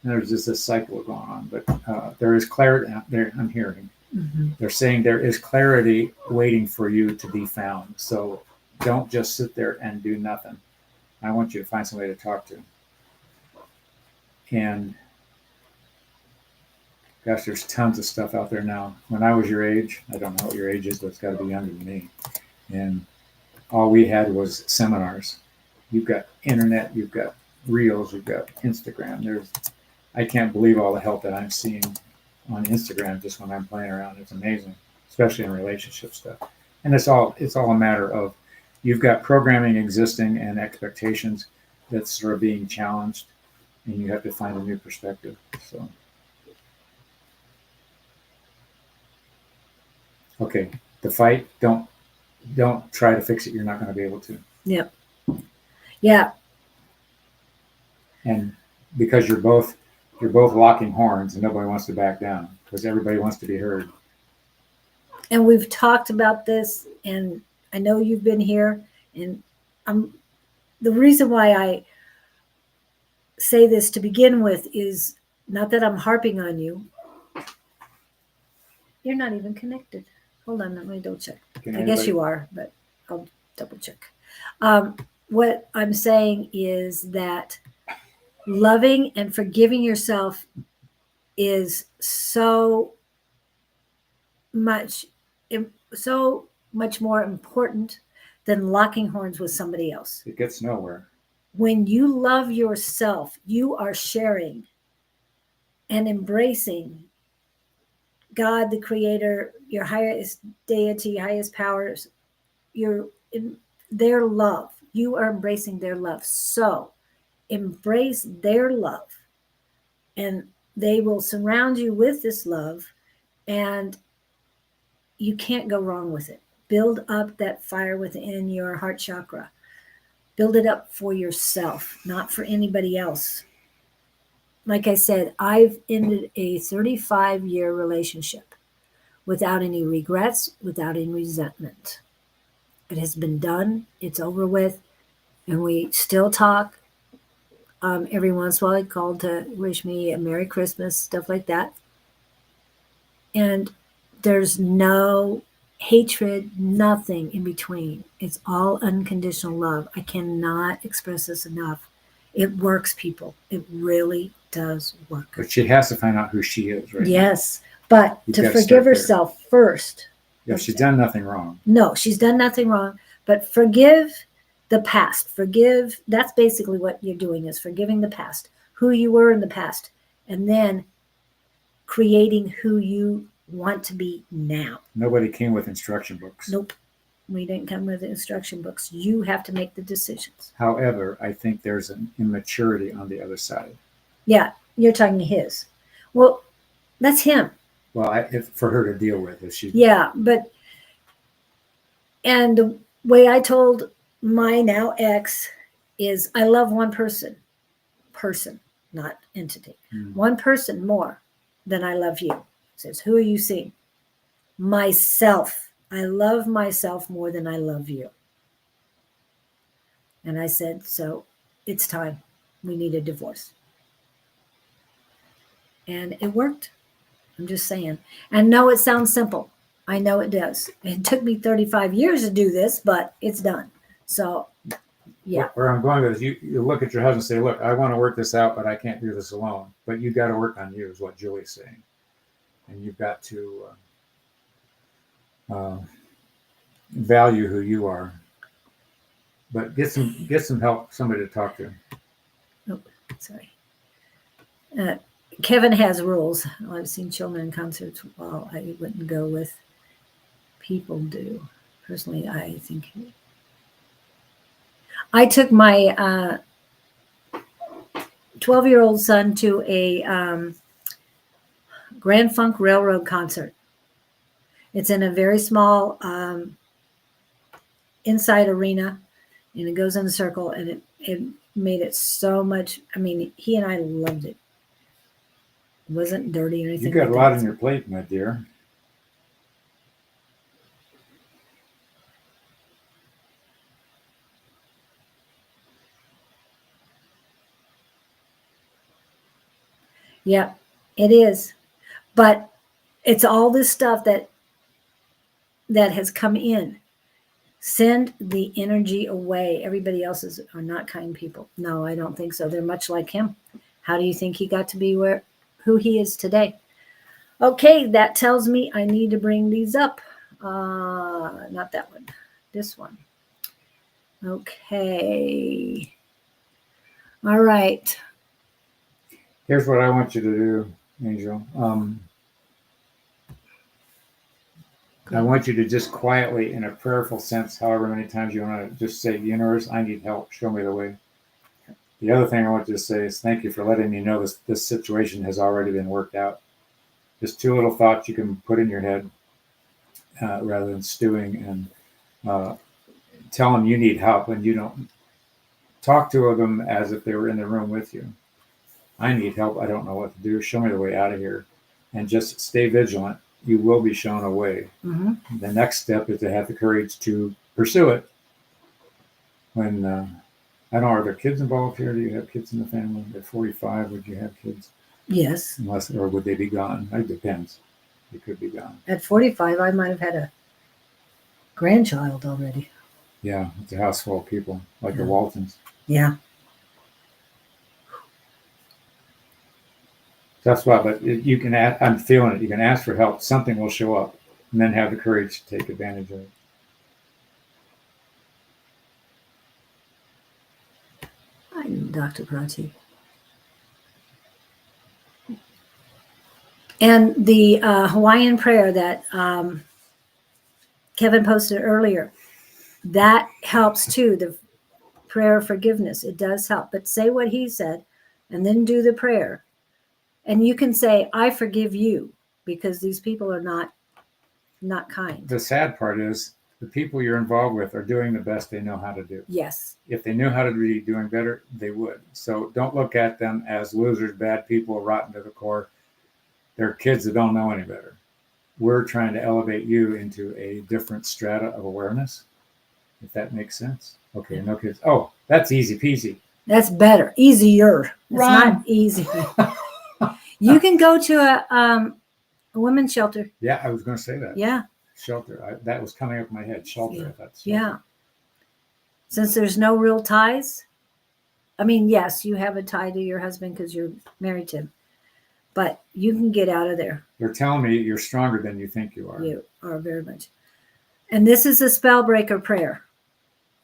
And there's just this cycle going on. But there is clarity out there, I'm hearing. Mm-hmm. They're saying there is clarity waiting for you to be found. So don't just sit there and do nothing. I want you to find somebody to talk to. And gosh, there's tons of stuff out there now. When I was your age, I don't know what your age is, but it's got to be younger than me. And all we had was seminars. You've got internet, you've got reels, you've got Instagram. I can't believe all the help that I'm seeing on Instagram just when I'm playing around. It's amazing, especially in relationship stuff. And it's all a matter of you've got programming existing and expectations that's sort of being challenged, and you have to find a new perspective. So. Okay, the fight, don't try to fix it. You're not going to be able to. Yep. Yeah. And because you're both locking horns and nobody wants to back down because everybody wants to be heard. And we've talked about this, and I know you've been here, and the reason why I say this to begin with is not that I'm harping on you. You're not even connected. Hold on, let me double check. I guess you are, but I'll double check. What I'm saying is that loving and forgiving yourself is so much more important than locking horns with somebody else. It gets nowhere. When you love yourself, you are sharing and embracing God, the creator, your highest deity, highest powers, their love. You are embracing their love. So embrace their love, and they will surround you with this love, and you can't go wrong with it. Build up that fire within your heart chakra. Build it up for yourself, not for anybody else. Like I said, I've ended a 35-year relationship without any regrets, without any resentment. It has been done. It's over with. And we still talk. Every once in a while, I called to wish me a Merry Christmas, stuff like that. And there's no hatred, nothing in between. It's all unconditional love. I cannot express this enough. It works, people. It really does work. But she has to find out who she is, right? Yes, but You've to got to forgive start there. herself first. Yeah, she's done nothing wrong. No, she's done nothing wrong. But forgive the past. Forgive. That's basically what you're doing, is forgiving the past, who you were in the past, and then creating who you want to be now. Nobody came with instruction books. Nope. We didn't come with instruction books. You have to make the decisions. However, I think there's an immaturity on the other side. Yeah, you're talking his. Well, that's him. Well, for her to deal with, if she. Yeah, but, and the way I told my now ex is, I love one person, not entity. One person more than I love you. Says, who are you seeing? Myself. I love myself more than I love you. And I said, so it's time. We need a divorce. And it worked. I'm just saying. And no, it sounds simple. I know it does. It took me 35 years to do this, but it's done. So, yeah. Where I'm going with is you look at your husband and say, look, I want to work this out, but I can't do this alone. But you got to work on you, is what Julie's saying. And you've got to value who you are. But get some help, somebody to talk to. Oh, sorry. Kevin has rules. I've seen children in concerts. Well, I wouldn't go with people do. Personally, I think I took my 12-year-old son to a Grand Funk Railroad concert. It's in a very small inside arena, and it goes in a circle, and it made it so much. I mean, he and I loved it. It wasn't dirty or anything. You got like a lot that. on your plate, my dear. Yeah, it is. But it's all this stuff that has come in. Send the energy away. Everybody else are not kind people. No, I don't think so. They're much like him. How do you think he got to be who he is today? Okay, that tells me I need to bring these up. Not that one. This one. Okay. All right. Here's what I want you to do, Angel. I want you to just quietly, in a prayerful sense, however many times you want to just say, universe, I need help. Show me the way. The other thing I want you to say is thank you for letting me know this situation has already been worked out. Just 2 little thoughts you can put in your head rather than stewing, and tell them you need help, and you don't talk to them as if they were in the room with you. I need help. I don't know what to do. Show me the way out of here, and just stay vigilant. You will be shown a way. Mm-hmm. The next step is to have the courage to pursue it. When I don't know, are there kids involved here? Do you have kids in the family? At 45, would you have kids? Yes. Or would they be gone? It depends. They could be gone. At 45, I might have had a grandchild already. Yeah, it's a house full of people, like Yeah. the Waltons. Yeah. That's why, but you can ask, I'm feeling it. You can ask for help. Something will show up, and then have the courage to take advantage of it. Hi, Dr. Prati. And the Hawaiian prayer that Kevin posted earlier, that helps too. The prayer of forgiveness, it does help. But say what he said, and then do the prayer. And you can say, I forgive you, because these people are not kind. The sad part is the people you're involved with are doing the best they know how to do. Yes. If they knew how to be doing better, they would. So don't look at them as losers, bad people, rotten to the core. They're kids that don't know any better. We're trying to elevate you into a different strata of awareness, if that makes sense. Okay, no kids. Oh, that's easy peasy. That's better. Easier. It's Run. not easy. You can go to a women's shelter. Yeah, I was going to say that. Yeah. Shelter. That was coming up in my head. Shelter. Yeah. I thought. Shelter. Yeah. Since there's no real ties. I mean, yes, you have a tie to your husband because you're married to him. But you can get out of there. They're telling me you're stronger than you think you are. You are very much. And this is a spell breaker prayer.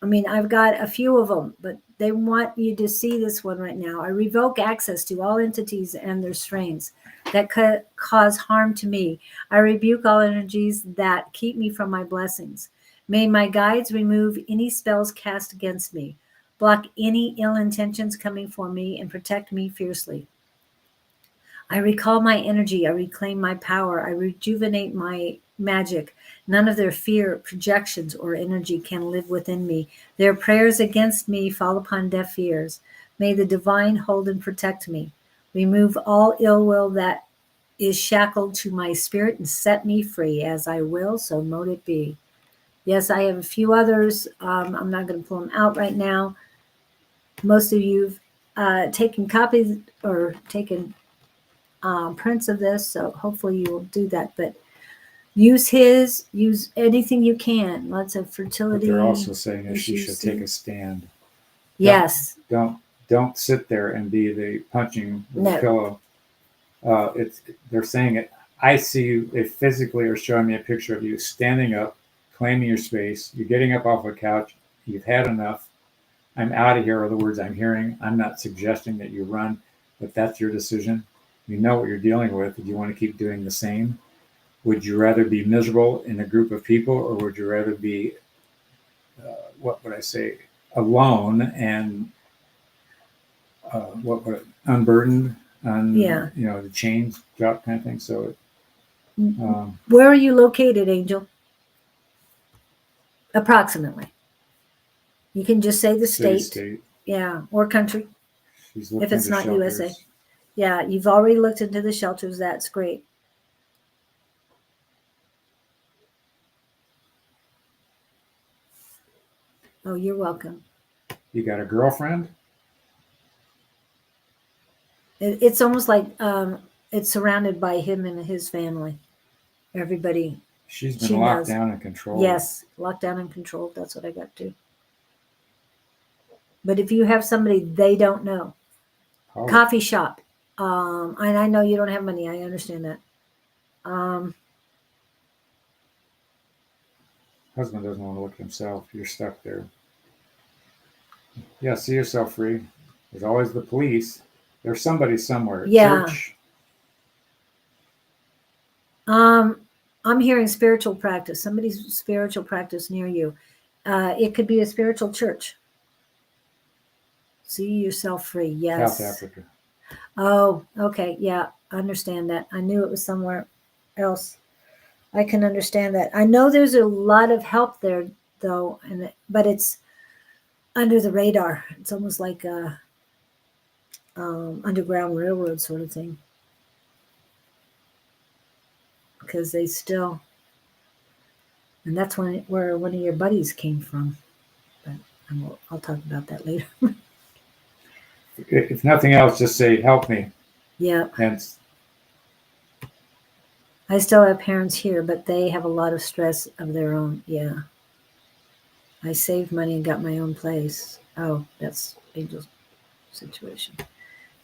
I mean, I've got a few of them, but they want you to see this one right now. I revoke access to all entities and their strains that could cause harm to me. I rebuke all energies that keep me from my blessings. May my guides remove any spells cast against me, block any ill intentions coming for me, and protect me fiercely. I recall my energy. I reclaim my power. I rejuvenate my magic. None of their fear, projections, or energy can live within me. Their prayers against me fall upon deaf ears. May the divine hold and protect me. Remove all ill will that is shackled to my spirit and set me free. As I will, so mote it be. Yes, I have a few others. I'm not going to pull them out right now. Most of you've taken copies or taken prints of this, so hopefully you will do that. But use anything you can. Lots of What fertility. they're also saying is she issues should take too. a stand. Yes. Don't sit there and be the punching with No. a pillow. They're saying it. I see you. They physically are showing me a picture of you standing up, claiming your space. You're getting up off a couch. You've had enough. I'm out of here are the words I'm hearing. I'm not suggesting that you run, but that's your decision. You know what you're dealing with. Do you want to keep doing the same? Would you rather be miserable in a group of people, or would you rather be, what would I say, alone and unburdened, Yeah. the chains drop kind of thing? So, Where are you located, Angel? Approximately. You can just say the state. state. Yeah, or country She's if looking it's into not shelters. USA. Yeah, you've already looked into the shelters. That's great. Oh, you're welcome. You got a girlfriend? It's almost like it's surrounded by him and his family. Everybody. She's been She locked knows. down and controlled. Yes, locked down and controlled. That's what I got too. But if you have somebody they don't know, Oh, coffee shop, and I know you don't have money. I understand that. husband doesn't want to look himself. You're stuck there. Yeah, see yourself free. There's always the police. There's somebody somewhere. Yeah. Church. I'm hearing spiritual practice. Somebody's spiritual practice near you. It could be a spiritual church. See yourself free. Yes. South Africa. Oh, okay. Yeah, I understand that. I knew it was somewhere else. I can understand that. I know there's a lot of help there, though, but it's under the radar. It's almost like a Underground Railroad sort of thing, because they still, and that's where one of your buddies came from. But I'll talk about that later. If nothing else, just say, help me. Yeah. And I still have parents here, but they have a lot of stress of their own. Yeah. I saved money and got my own place. Oh, that's Angel's situation.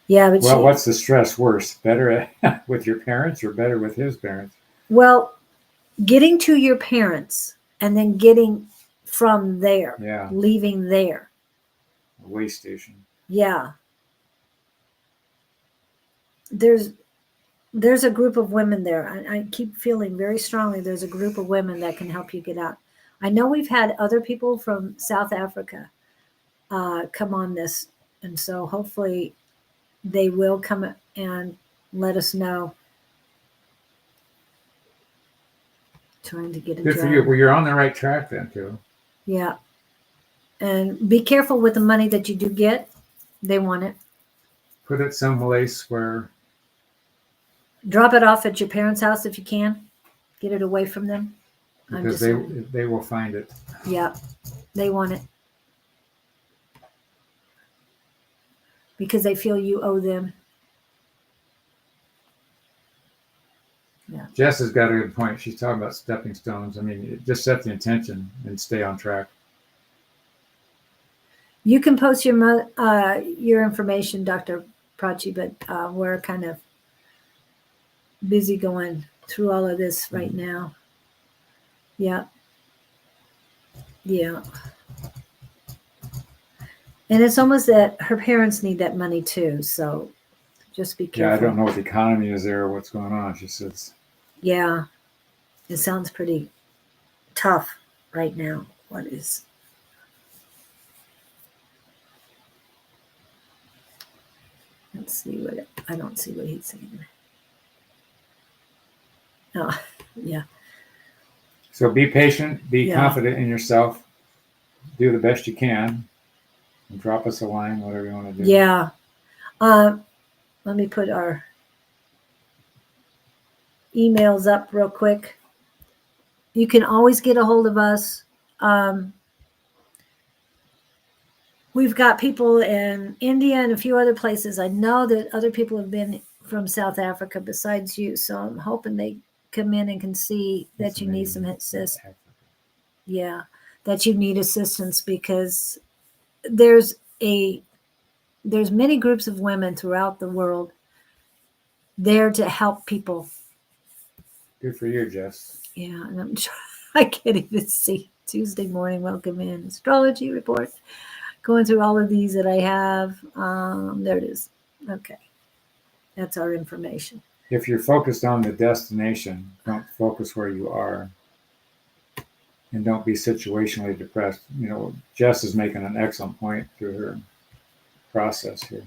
Yeah, but well, what's the stress worse? Better with your parents or better with his parents? Well, getting to your parents and then getting from there, Yeah. leaving there. A way station. Yeah. There's a group of women there. I keep feeling very strongly there's a group of women that can help you get out. I know we've had other people from South Africa come on this, and so hopefully they will come and let us know. Trying to get a Good job. for you. Well, you're on the right track then, too. Yeah. And be careful with the money that you do get. They want it. Put it someplace where Drop it off at your parents' house if you can. Get it away from them. because they will find it. Yeah, they want it because they feel you owe them. Yeah. Jess has got a good point. She's talking about stepping stones. I mean, just set the intention and stay on track. You can post your information, Dr. Prachi, but we're kind of busy going through all of this right now. Yeah. Yeah. And it's almost that her parents need that money too. So just be careful. Yeah, I don't know what the economy is there or what's going on. She says. Yeah. It sounds pretty tough right now. What is? Let's see I don't see what he's saying. Oh, yeah. So be patient, be Yeah. confident in yourself, do the best you can, and drop us a line, whatever you want to do. Yeah. Let me put our emails up real quick. You can always get a hold of us. We've got people in India and a few other places. I know that other people have been from South Africa besides you, so I'm hoping they come in and can see That's that you need some amazing. assistance. Yeah, that you need assistance because there's many groups of women throughout the world there to help people. Good for you, Jess. Yeah, and I'm trying, I can't even see Tuesday morning. Welcome in astrology report. Going through all of these that I have. There it is. Okay, that's our information. If you're focused on the destination, don't focus where you are. And don't be situationally depressed. You know, Jess is making an excellent point through her process here.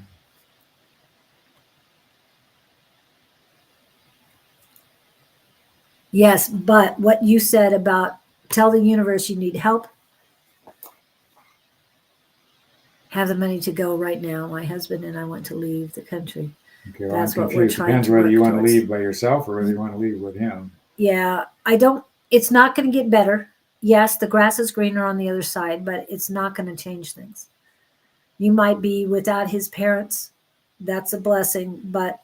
Yes, but what you said about tell the universe you need help, have the money to go right now. My husband and I want to leave the country. Okay, well, That's I'm what we're confused. trying Depends to whether work you want to towards. leave by yourself or whether you want to leave with him. Yeah, it's not going to get better. Yes, the grass is greener on the other side, but it's not going to change things. You might be without his parents. That's a blessing, but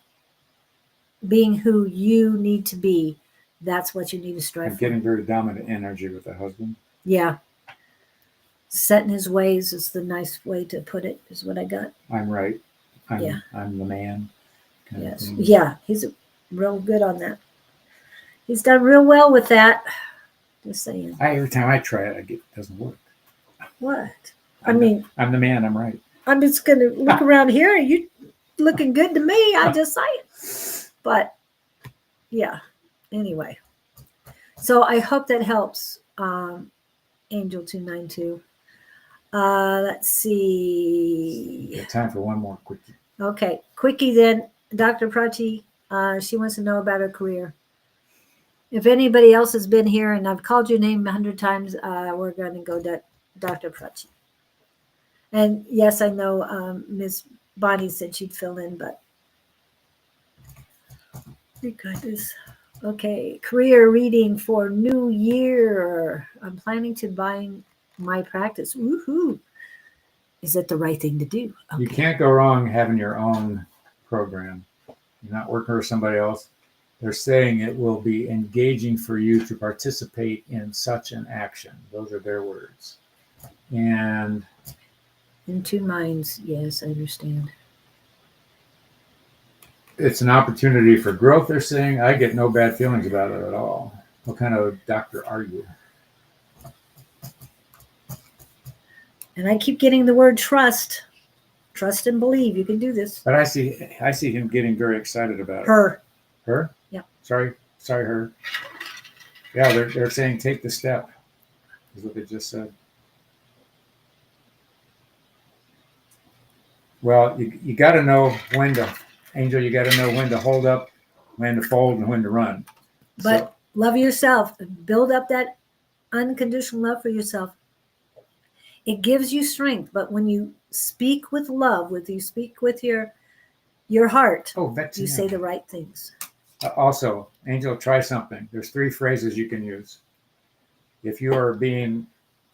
being who you need to be, that's what you need to strive I'm for. getting very dominant energy with the husband. Yeah. Set in his ways is the nice way to put it, is what I got. I'm right. Yeah. I'm the man. Yes. Yeah, he's real good on that. He's done real well with that. Just saying. Every time I try it, it doesn't work. What? I'm the man. I'm right. I'm just going to look around here. You looking good to me. I just say it. But yeah, anyway. So I hope that helps, Angel 292. Let's see. Got time for one more quickie. Okay, quickie then. Dr. Prachi, she wants to know about her career. If anybody else has been here and I've called your name 100 times, we're going to go to Dr. Prachi. And yes, I know Ms. Bonnie said she'd fill in, but you got this. Okay, career reading for New Year. I'm planning to buy my practice. Woohoo! Is it the right thing to do? Okay. You can't go wrong having your own program. You're not working for somebody else. They're saying it will be engaging for you to participate in such an action. Those are their words. And in two minds, yes, I understand. It's an opportunity for growth, they're saying. I get no bad feelings about it at all. What kind of doctor are you? And I keep getting the word trust. Trust and believe. You can do this. But I see him getting very excited about it. Her. Yeah. Sorry, her. Yeah, they're saying take the step, is what they just said. Well, you got to know when to, Angel. You got to know when to hold up, when to fold, and when to run. But love yourself. Build up that unconditional love for yourself. It gives you strength. But when you speak with love, when you speak with your heart, you say the right things. Also, Angel, try something. There's 3 phrases you can use. If you are being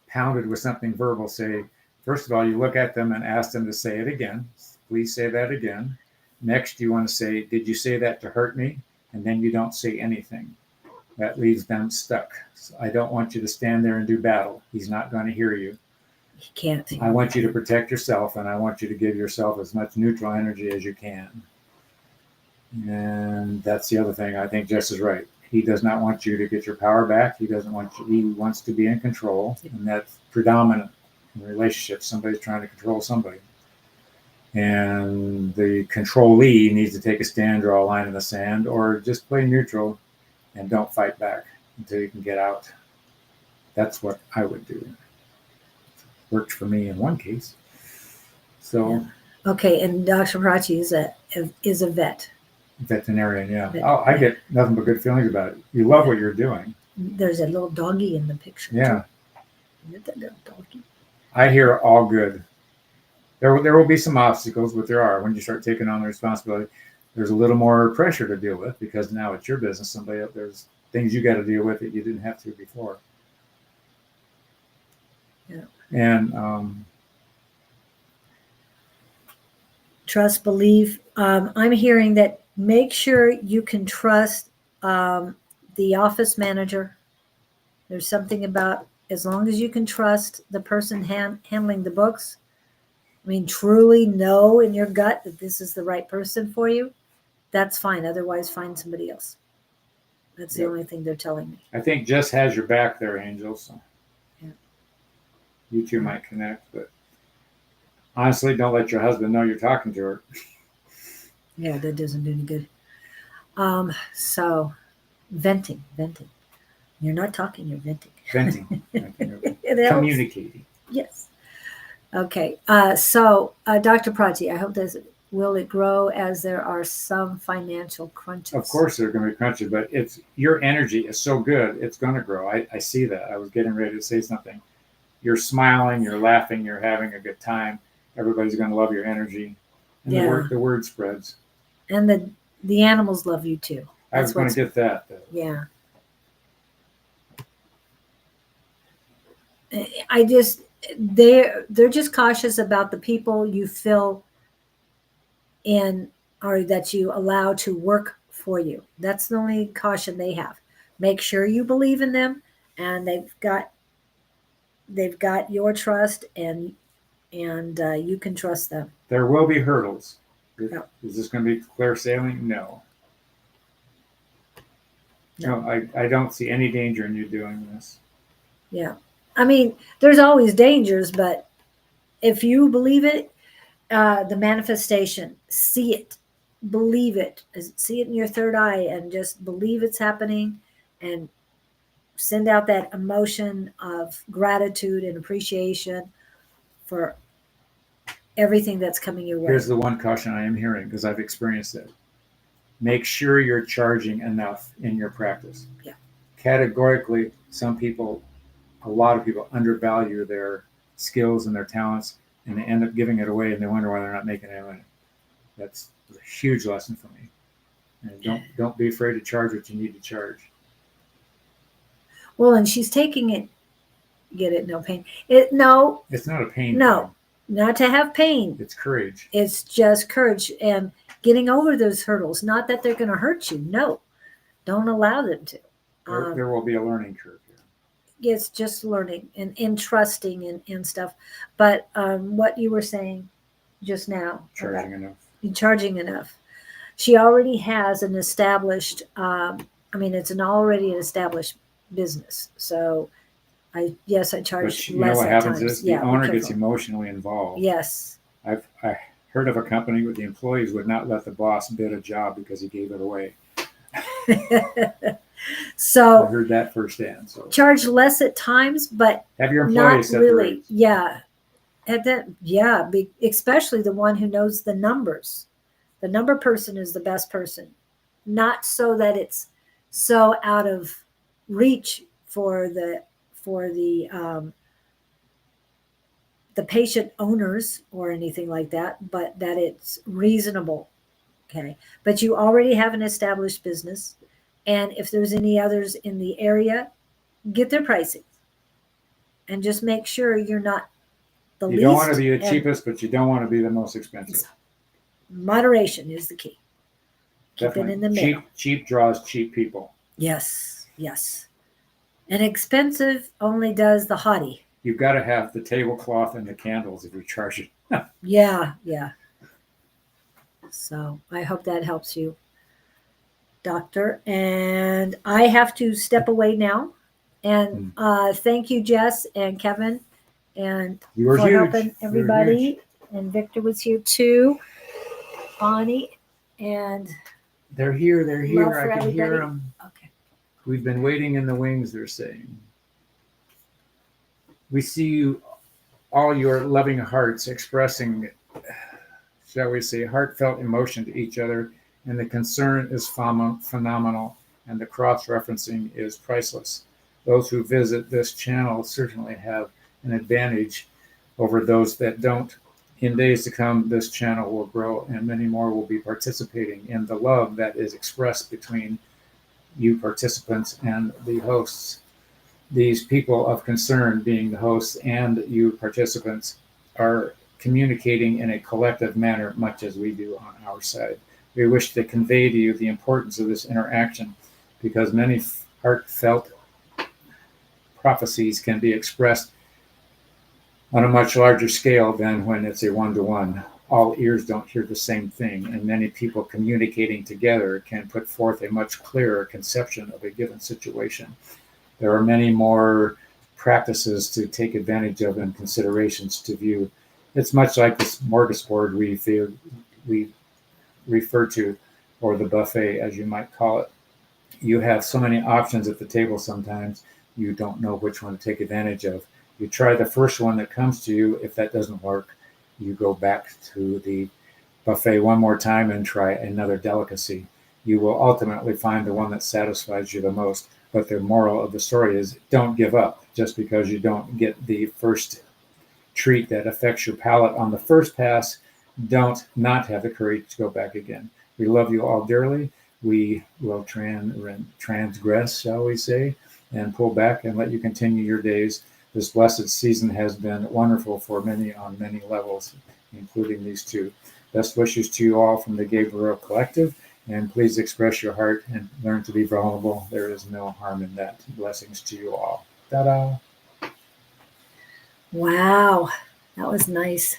pounded with something verbal, say, first of all, you look at them and ask them to say it again. Please say that again. Next, you want to say, did you say that to hurt me? And then you don't say anything. That leaves them stuck. So I don't want you to stand there and do battle. He's not going to hear you. He can't. I want you to protect yourself, and I want you to give yourself as much neutral energy as you can. And that's the other thing. I think Jess is right. He does not want you to get your power back. He doesn't want you. He wants to be in control, and that's predominant in relationships. Somebody's trying to control somebody, and the controlee needs to take a stand, draw a line in the sand, or just play neutral and don't fight back until you can get out. That's what I would do. Worked for me in one case. So. Yeah. Okay, and Dr. Prachi is a vet. Veterinarian, yeah. Oh, I get nothing but good feelings about it. You love what you're doing. There's a little doggy in the picture. Yeah. Too. That little doggy. I hear all good. There will be some obstacles, but there are. When you start taking on the responsibility, there's a little more pressure to deal with because now it's your business. Somebody else, there's things you got to deal with that you didn't have to before. Yeah. And trust, believe. I'm hearing that make sure you can trust the office manager. There's something about, as long as you can trust the person handling the books, I mean, truly know in your gut that this is the right person for you, that's fine. Otherwise, find somebody else. That's the Yep. only thing they're telling me. I think Jess has your back there, Angel. So Yeah. you two might connect, but honestly, don't let your husband know you're talking to her. Yeah, that doesn't do any good. So venting. You're not talking, you're venting. Venting, It helps. communicating. Yes. Okay. Dr. Prati, I hope will it grow as there are some financial crunches? Of course, they're going to be crunchy, but it's your energy is so good, it's going to grow. I see that. I was getting ready to say something. You're smiling, you're laughing, you're having a good time. Everybody's going to love your energy, and Yeah. the word spreads. And the animals love you too. I was going to get that. Yeah. I just they're just cautious about the people you fill in or that you allow to work for you. That's the only caution they have. Make sure you believe in them, and they've got your trust, and you can trust them. There will be hurdles. Yeah. Is this going to be clear sailing? No. I don't see any danger in you doing this. Yeah. I mean, there's always dangers, but if you believe it, the manifestation, see it, believe it, see it in your third eye, and just believe it's happening, and send out that emotion of gratitude and appreciation for everything that's coming your way. Here's the one caution I am hearing, because I've experienced it. Make sure you're charging enough in your practice. Yeah. Categorically, a lot of people undervalue their skills and their talents, and they end up giving it away, and they wonder why they're not making any money. That's a huge lesson for me. And don't be afraid to charge what you need to charge. Well, and she's taking it. Get it? No pain. No. It's not a pain. No, thing. not to have pain. It's courage. It's just courage and getting over those hurdles. Not that they're going to hurt you. No, don't allow them to. There will be a learning curve here. It's just learning and trusting and stuff. But what you were saying just now. Charging enough. Charging enough. She already has an established, it's already an established business. So I charge But you less know what at happens times. is the owner gets emotionally involved. Yes. I heard of a company where the employees would not let the boss bid a job because he gave it away. So I heard that firsthand. So charge less at times, but have your employees not really. Yeah. At that, especially the one who knows the numbers. The number person is the best person, not so that it's so out of reach for the patient owners or anything like that, but that it's reasonable. Okay. But you already have an established business. And if there's any others in the area, get their pricing and just make sure you're not the least. You don't want to be the cheapest, but you don't want to be the most expensive. Moderation is the key. Keep Definitely. it in the middle. Cheap draws cheap people. Yes. And expensive only does the haughty. You've got to have the tablecloth and the candles if you charge it. Yeah. So I hope that helps you, Doctor. And I have to step away now. And thank you, Jess and Kevin, and for helping everybody. And Victor was here too. Bonnie and they're here. I can hear everybody. them. Okay. We've been waiting in the wings, they're saying. We see you, all your loving hearts expressing, shall we say, heartfelt emotion to each other, and the concern is phenomenal, and the cross-referencing is priceless. Those who visit this channel certainly have an advantage over those that don't. In days to come, this channel will grow, and many more will be participating in the love that is expressed between you participants and the hosts. These people of concern, being the hosts and you participants, are communicating in a collective manner, much as we do on our side. We wish to convey to you the importance of this interaction, because many heartfelt prophecies can be expressed on a much larger scale than when it's a one-to-one. All ears don't hear the same thing, and many people communicating together can put forth a much clearer conception of a given situation. There are many more practices to take advantage of and considerations to view. It's much like this smorgasbord we refer to, or the buffet, as you might call it. You have so many options at the table sometimes, you don't know which one to take advantage of. You try the first one that comes to you. If that doesn't work, you go back to the buffet one more time and try another delicacy. You will ultimately find the one that satisfies you the most. But the moral of the story is don't give up just because you don't get the first treat that affects your palate on the first pass. Don't not have the courage to go back again. We love you all dearly. We will transgress, shall we say, and pull back and let you continue your days. This blessed season has been wonderful for many on many levels, including these two. Best wishes to you all from the Gabriel Collective, and please express your heart and learn to be vulnerable. There is no harm in that. Blessings to you all. Ta-da! Wow, that was nice.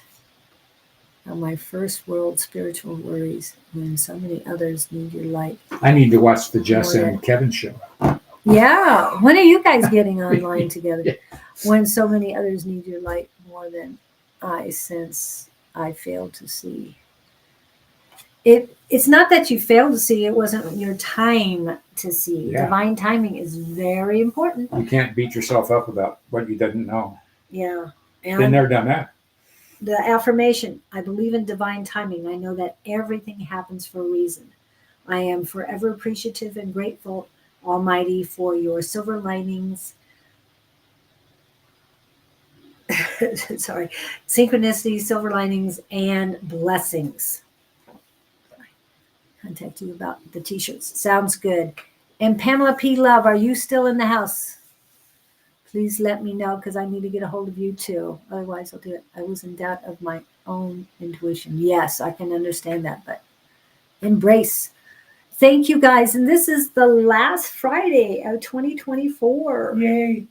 My first world spiritual worries when so many others need your light. I need to watch the Jess and Kevin show. Yeah, when are you guys getting online together? Yeah. When so many others need your light more than I sense I fail to see. It's not that you failed to see, it wasn't your time to see. Yeah. Divine timing is very important. You can't beat yourself up about what you didn't know. Yeah. And been there, done that. The affirmation, I believe in divine timing. I know that everything happens for a reason. I am forever appreciative and grateful, Almighty, for your silver linings. Sorry, synchronicity, silver linings, and blessings. Contact you about the t-shirts. Sounds good. And Pamela P. Love, are you still in the house? Please let me know because I need to get a hold of you too. Otherwise, I'll do it. I was in doubt of my own intuition. Yes, I can understand that, but embrace. Thank you guys. And this is the last Friday of 2024. Yay.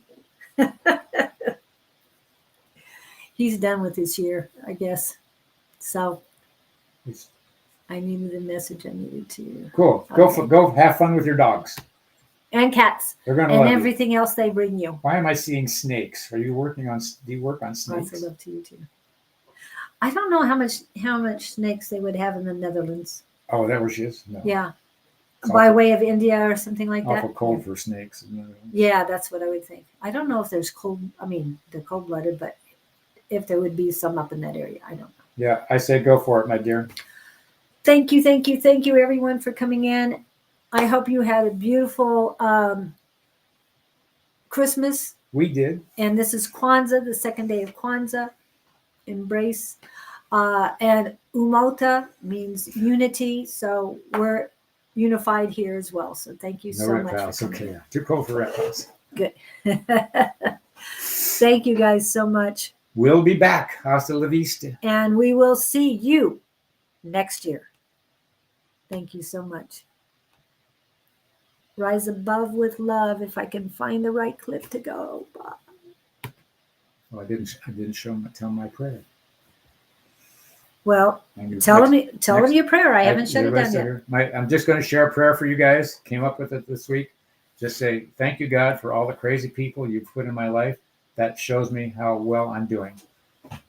He's done with this year, I guess. So I needed a message I needed to. Cool. Go have fun with your dogs. And cats. They're gonna and love everything else they bring you. Why am I seeing snakes? Do you work on snakes? Lots of love to you too. I don't know how much snakes they would have in the Netherlands. Oh, that where she is? No. Yeah. By way of India or something like that. Awful cold for snakes. Yeah, that's what I would think. I don't know if there's they're cold-blooded, but if there would be some up in that area, I don't know. Yeah, I say go for it, my dear. Thank you, everyone, for coming in. I hope you had a beautiful Christmas. We did. And this is Kwanzaa, the second day of Kwanzaa. Embrace. And Umota means unity. So we're unified here as well. So thank you so much. Okay. Too cold for reptiles. Good. Thank you guys so much. We'll be back. Hasta la vista. And we will see you next year. Thank you so much. Rise above with love. If I can find the right clip to go. Well, I didn't tell my prayer. Well, tell them your prayer. I haven't shut it down yet. I'm just going to share a prayer for you guys. Came up with it this week. Just say, thank you, God, for all the crazy people you've put in my life. That shows me how well I'm doing.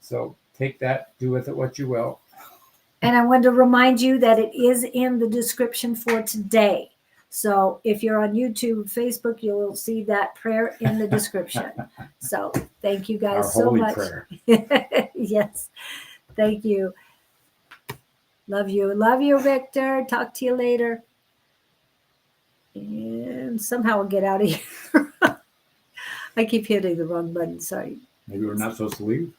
So take that, do with it what you will. And I want to remind you that it is in the description for today. So if you're on YouTube, Facebook, you will see that prayer in the description. So thank you guys so much. Prayer. Yes. Thank you. Love you. Love you, Victor. Talk to you later. And somehow I'll get out of here. I keep hitting the wrong button. Sorry. Maybe we're not supposed to leave.